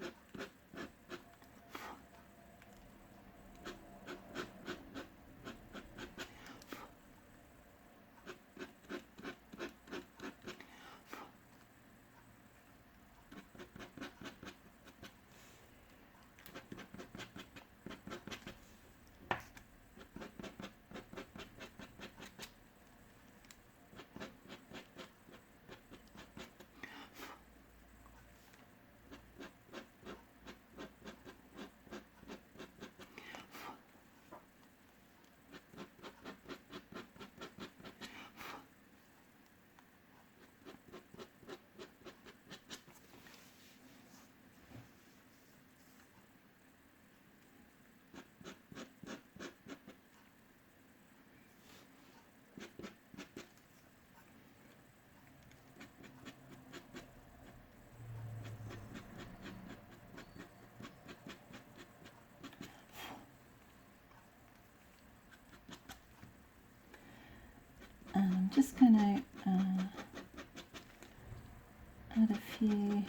Speaker 1: I'm just going to add a few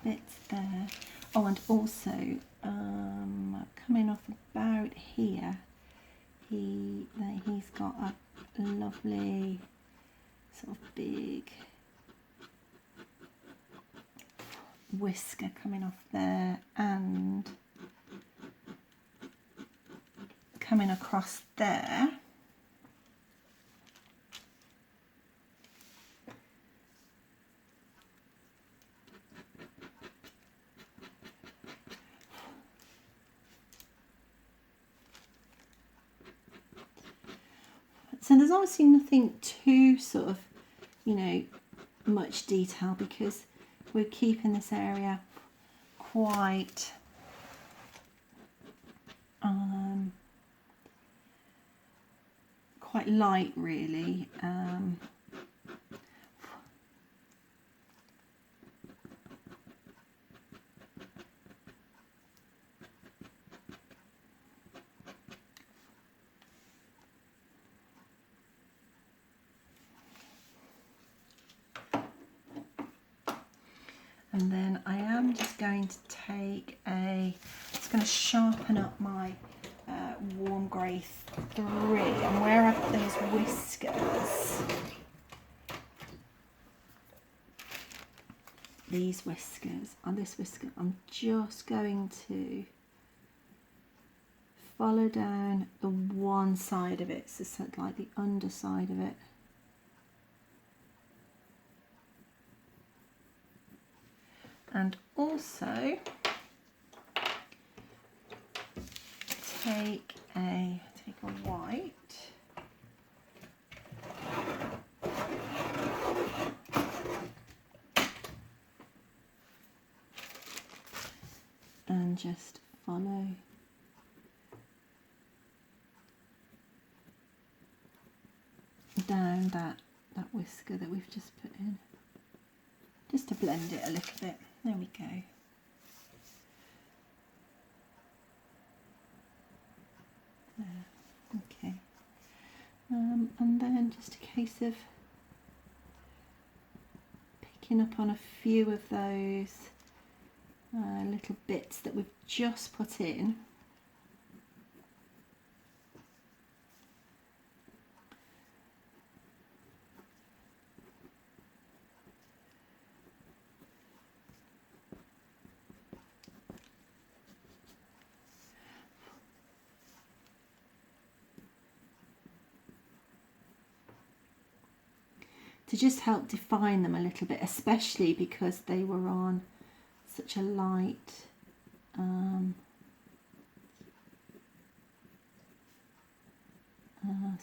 Speaker 1: bits there. Oh, and also coming off about here, he's got a lovely sort of big whisker coming off there, and coming across there. So there's obviously nothing too sort of, you know, much detail, because we're keeping this area quite quite light, really. And then I am just going to take it's going to sharpen up my warm grey 3, and where I've got those whiskers, these whiskers, on this whisker, I'm just going to follow down the one side of it, so sort of like the underside of it. And also take a white, and just follow down that whisker that we've just put in, just to blend it a little bit. There we go. There. Okay. And then just a case of picking up on a few of those little bits that we've just put in. To just help define them a little bit, especially because they were on such a light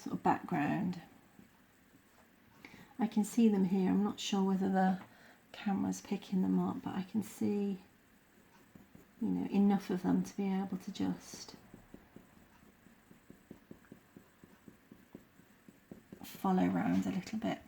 Speaker 1: sort of background. I can see them here. I'm not sure whether the camera's picking them up, but I can see, you know, enough of them to be able to just follow round a little bit.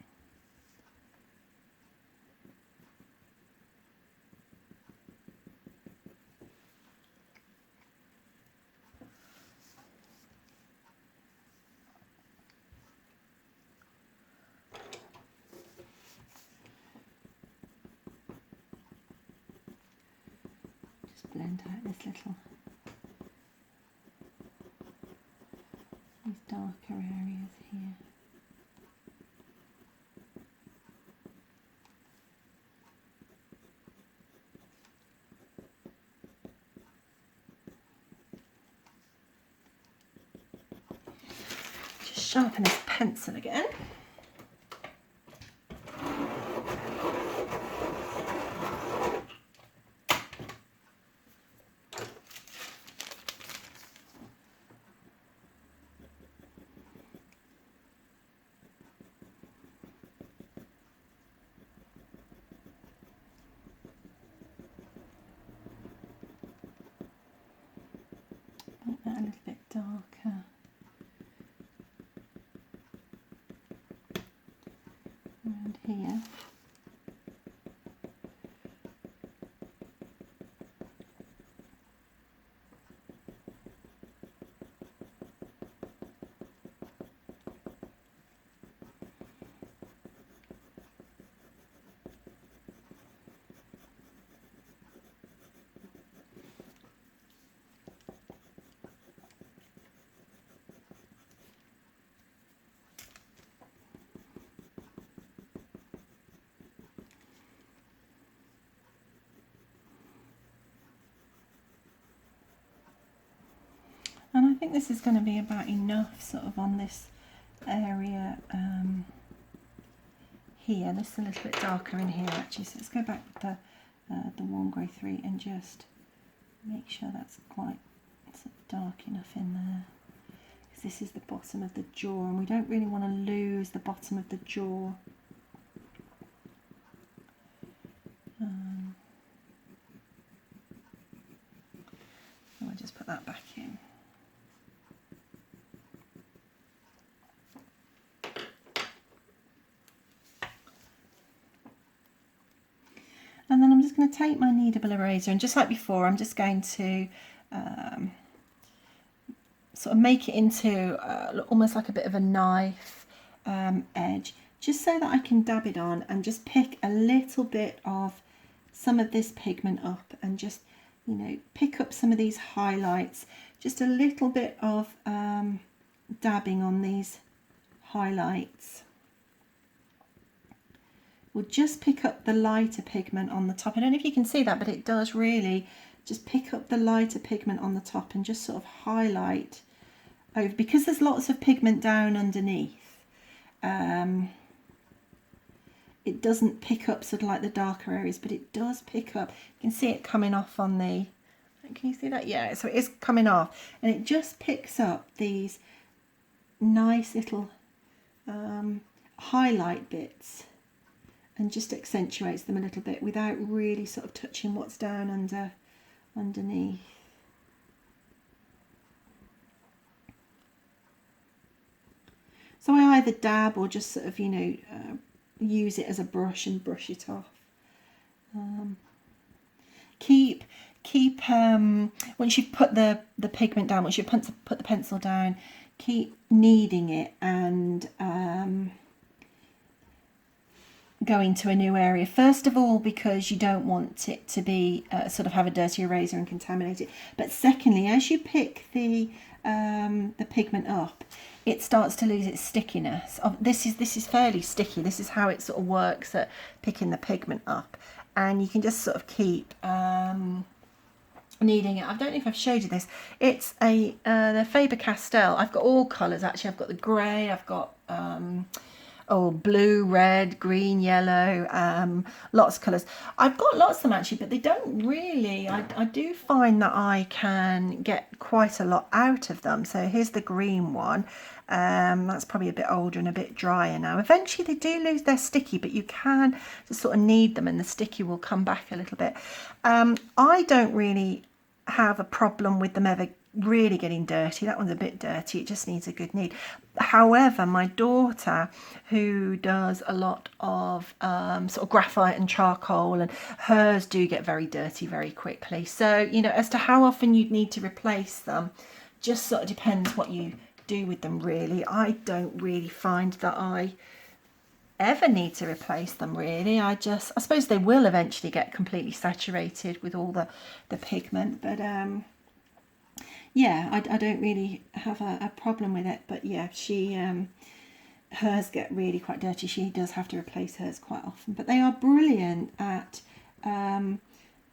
Speaker 1: Blend out these darker areas here. Just sharpen this pencil again. Make that a little bit darker. Around here. And I think this is going to be about enough sort of on this area here. This is a little bit darker in here actually, so let's go back to the warm grey 3 and just make sure that's quite sort of dark enough in there. Because this is the bottom of the jaw and we don't really want to lose the bottom of the jaw. So I'll just put that back in. And then I'm just going to take my kneadable eraser and just like before I'm just going to sort of make it into almost like a bit of a knife edge, just so that I can dab it on and just pick a little bit of some of this pigment up and just, you know, pick up some of these highlights, just a little bit of dabbing on these highlights. We'll just pick up the lighter pigment on the top. I don't know if you can see that, but it does really just pick up the lighter pigment on the top and just sort of highlight over, because there's lots of pigment down underneath. It doesn't pick up sort of like the darker areas, but it does pick up. You can see it coming off on the, can you see that? Yeah, so it is coming off and it just picks up these nice little highlight bits and just accentuates them a little bit without really sort of touching what's down underneath. So I either dab or just sort of, you know, use it as a brush and brush it off. Keep once you've put the pigment down, once you've put the pencil down, keep kneading it and go into a new area. First of all, because you don't want it to be sort of have a dirty eraser and contaminate it. But secondly, as you pick the pigment up, it starts to lose its stickiness. This is fairly sticky. This is how it sort of works at picking the pigment up, and you can just sort of keep kneading it. I don't know if I've showed you this. It's a the Faber-Castell. I've got all colours actually. I've got the grey. I've got blue, red, green, yellow, lots of colours. I've got lots of them actually, but they don't really, I do find that I can get quite a lot out of them. So here's the green one. That's probably a bit older and a bit drier now. Eventually they do lose their sticky, but you can just sort of knead them and the sticky will come back a little bit. I don't really have a problem with them ever really getting dirty. That one's a bit dirty, it just needs a good knead. However, my daughter, who does a lot of sort of graphite and charcoal, and hers do get very dirty very quickly. So, you know, as to how often you'd need to replace them, just sort of depends what you do with them really. I don't really find that I ever need to replace them really. I suppose they will eventually get completely saturated with all the pigment, but yeah, I don't really have a problem with it. But yeah, she hers get really quite dirty. She does have to replace hers quite often, but they are brilliant at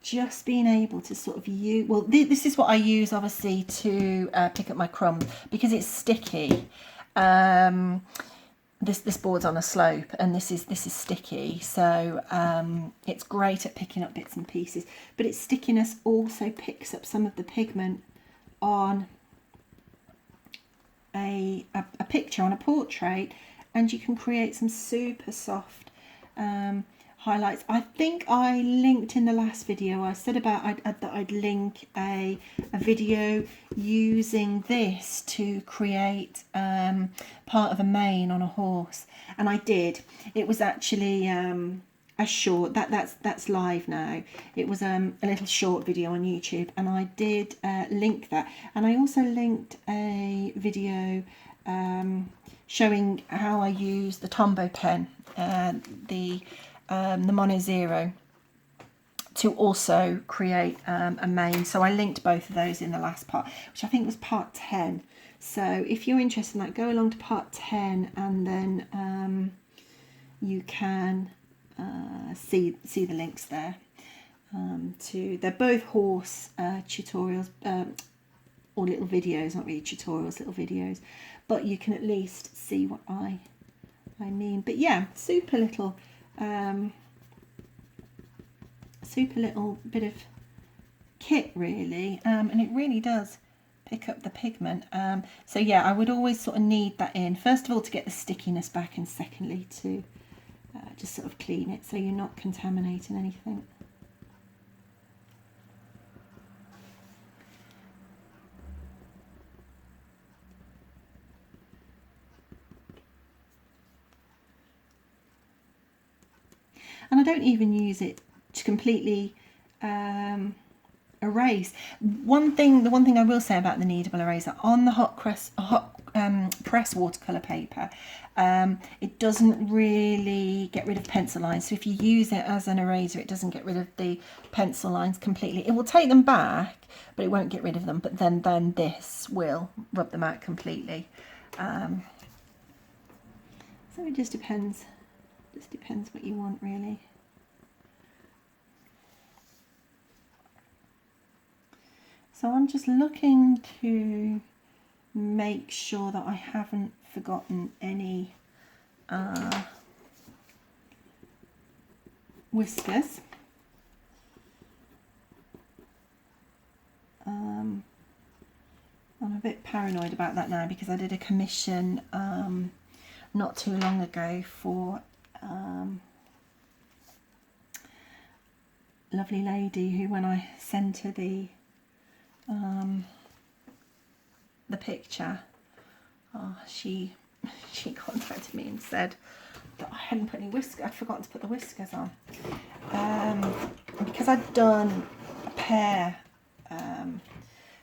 Speaker 1: just being able to sort of use, well, this is what I use obviously to pick up my crumbs, because it's sticky. This board's on a slope and this is sticky, so it's great at picking up bits and pieces, but its stickiness also picks up some of the pigment on a picture, on a portrait, and you can create some super soft highlights. I think I linked in the last video, I said about that I'd link a video using this to create part of a mane on a horse, and I did. It was actually a short, that's live now. It was a little short video on YouTube, and I did link that, and I also linked a video showing how I use the Tombow pen, the Mono Zero, to also create a mane. So I linked both of those in the last part, which I think was part 10. So if you're interested in that, go along to part 10, and then you can see the links there. They're both horse tutorials, or little videos, not really tutorials, little videos, but you can at least see what I mean. But yeah, super little bit of kit really, and it really does pick up the pigment. So yeah, I would always sort of knead that in, first of all to get the stickiness back, and secondly to just sort of clean it so you're not contaminating anything. And I don't even use it to completely erase. The one thing I will say about the kneadable eraser, on the hot press watercolour paper, it doesn't really get rid of pencil lines. So if you use it as an eraser, it doesn't get rid of the pencil lines completely. It will take them back, but it won't get rid of them. But then this will rub them out completely. So it just depends. Just depends what you want really. So I'm just looking to make sure that I haven't forgotten any whiskers. I'm a bit paranoid about that now, because I did a commission not too long ago for lovely lady who, when I sent her the picture, she contacted me and said that I hadn't put any whiskers. I'd forgotten to put the whiskers on, because I'd done a pair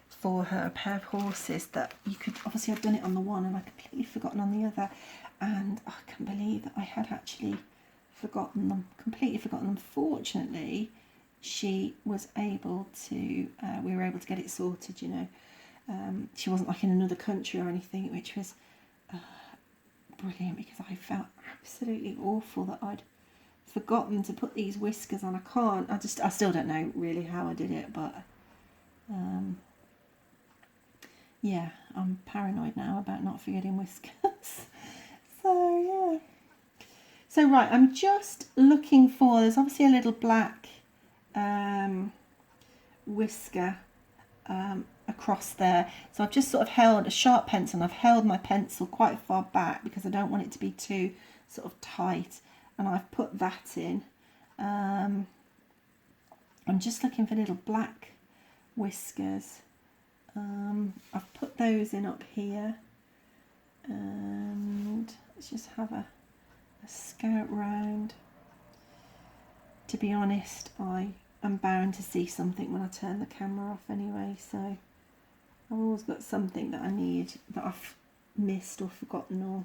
Speaker 1: for her, a pair of horses that you could, obviously I'd done it on the one and I'd completely forgotten on the other, and I can't believe that I had actually forgotten them, completely forgotten them. Fortunately, she was able to, we were able to get it sorted, you know. She wasn't like in another country or anything, which was brilliant, because I felt absolutely awful that I'd forgotten to put these whiskers on. I still don't know really how I did it, but yeah, I'm paranoid now about not forgetting whiskers. So yeah. So right, I'm just looking for, there's obviously a little black whisker across there. So I've just sort of held a sharp pencil, and I've held my pencil quite far back because I don't want it to be too sort of tight, and I've put that in. I'm just looking for little black whiskers. I've put those in up here, and let's just have a scout round. To be honest, I am bound to see something when I turn the camera off anyway, so I've always got something that I need that I've missed or forgotten, or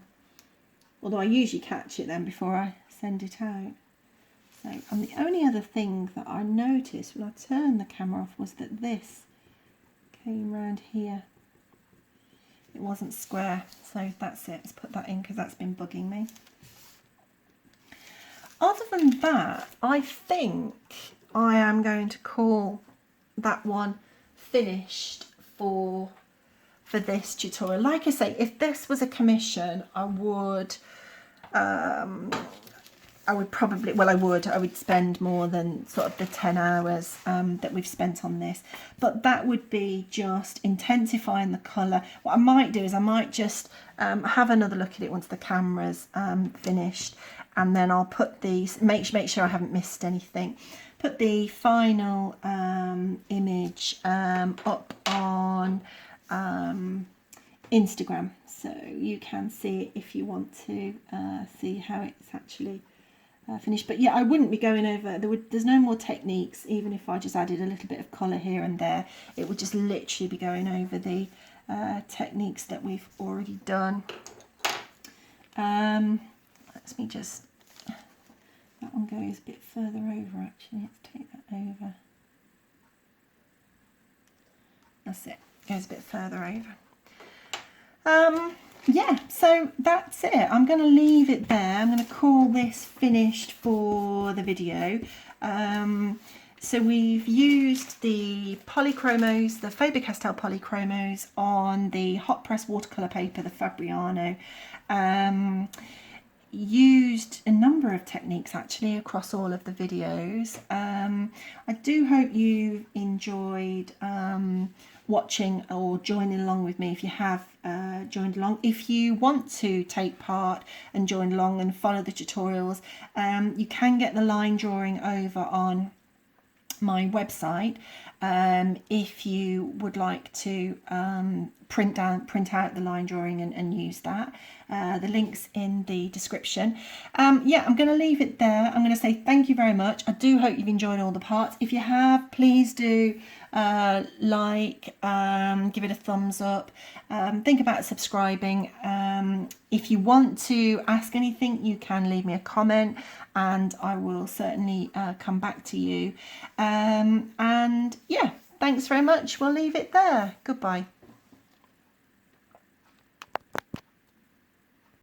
Speaker 1: although I usually catch it then before I send it out. So, and the only other thing that I noticed when I turned the camera off was that this came round here. It wasn't square, so that's it. Let's put that in because that's been bugging me. Other than that, I think I am going to call that one finished for this tutorial. Like I say, if this was a commission, I would probably, well, I would spend more than sort of the 10 hours that we've spent on this, but that would be just intensifying the colour. What I might do is I might just have another look at it once the camera's finished, and then I'll put these, make sure I haven't missed anything, put the final image up on Instagram, so you can see it if you want to see how it's actually finished. But yeah, I wouldn't be going over, there's no more techniques. Even if I just added a little bit of colour here and there, it would just literally be going over the techniques that we've already done. Let me just, that one goes a bit further over actually, let's take that over. That's it, goes a bit further over. Yeah, so that's it. I'm going to leave it there. I'm going to call this finished for the video. So we've used the polychromos, the Faber-Castell polychromos on the hot press watercolour paper, the Fabriano. Used a number of techniques actually across all of the videos. I do hope you've enjoyed watching or joining along with me. If you have joined along, if you want to take part and join along and follow the tutorials, you can get the line drawing over on my website if you would like to print out the line drawing and use that. The link's in the description. Yeah, I'm going to leave it there. I'm going to say thank you very much. I do hope you've enjoyed all the parts. If you have, please do like, give it a thumbs up, think about subscribing. If you want to ask anything, you can leave me a comment and I will certainly come back to you. And yeah, thanks very much. We'll leave it there. Goodbye.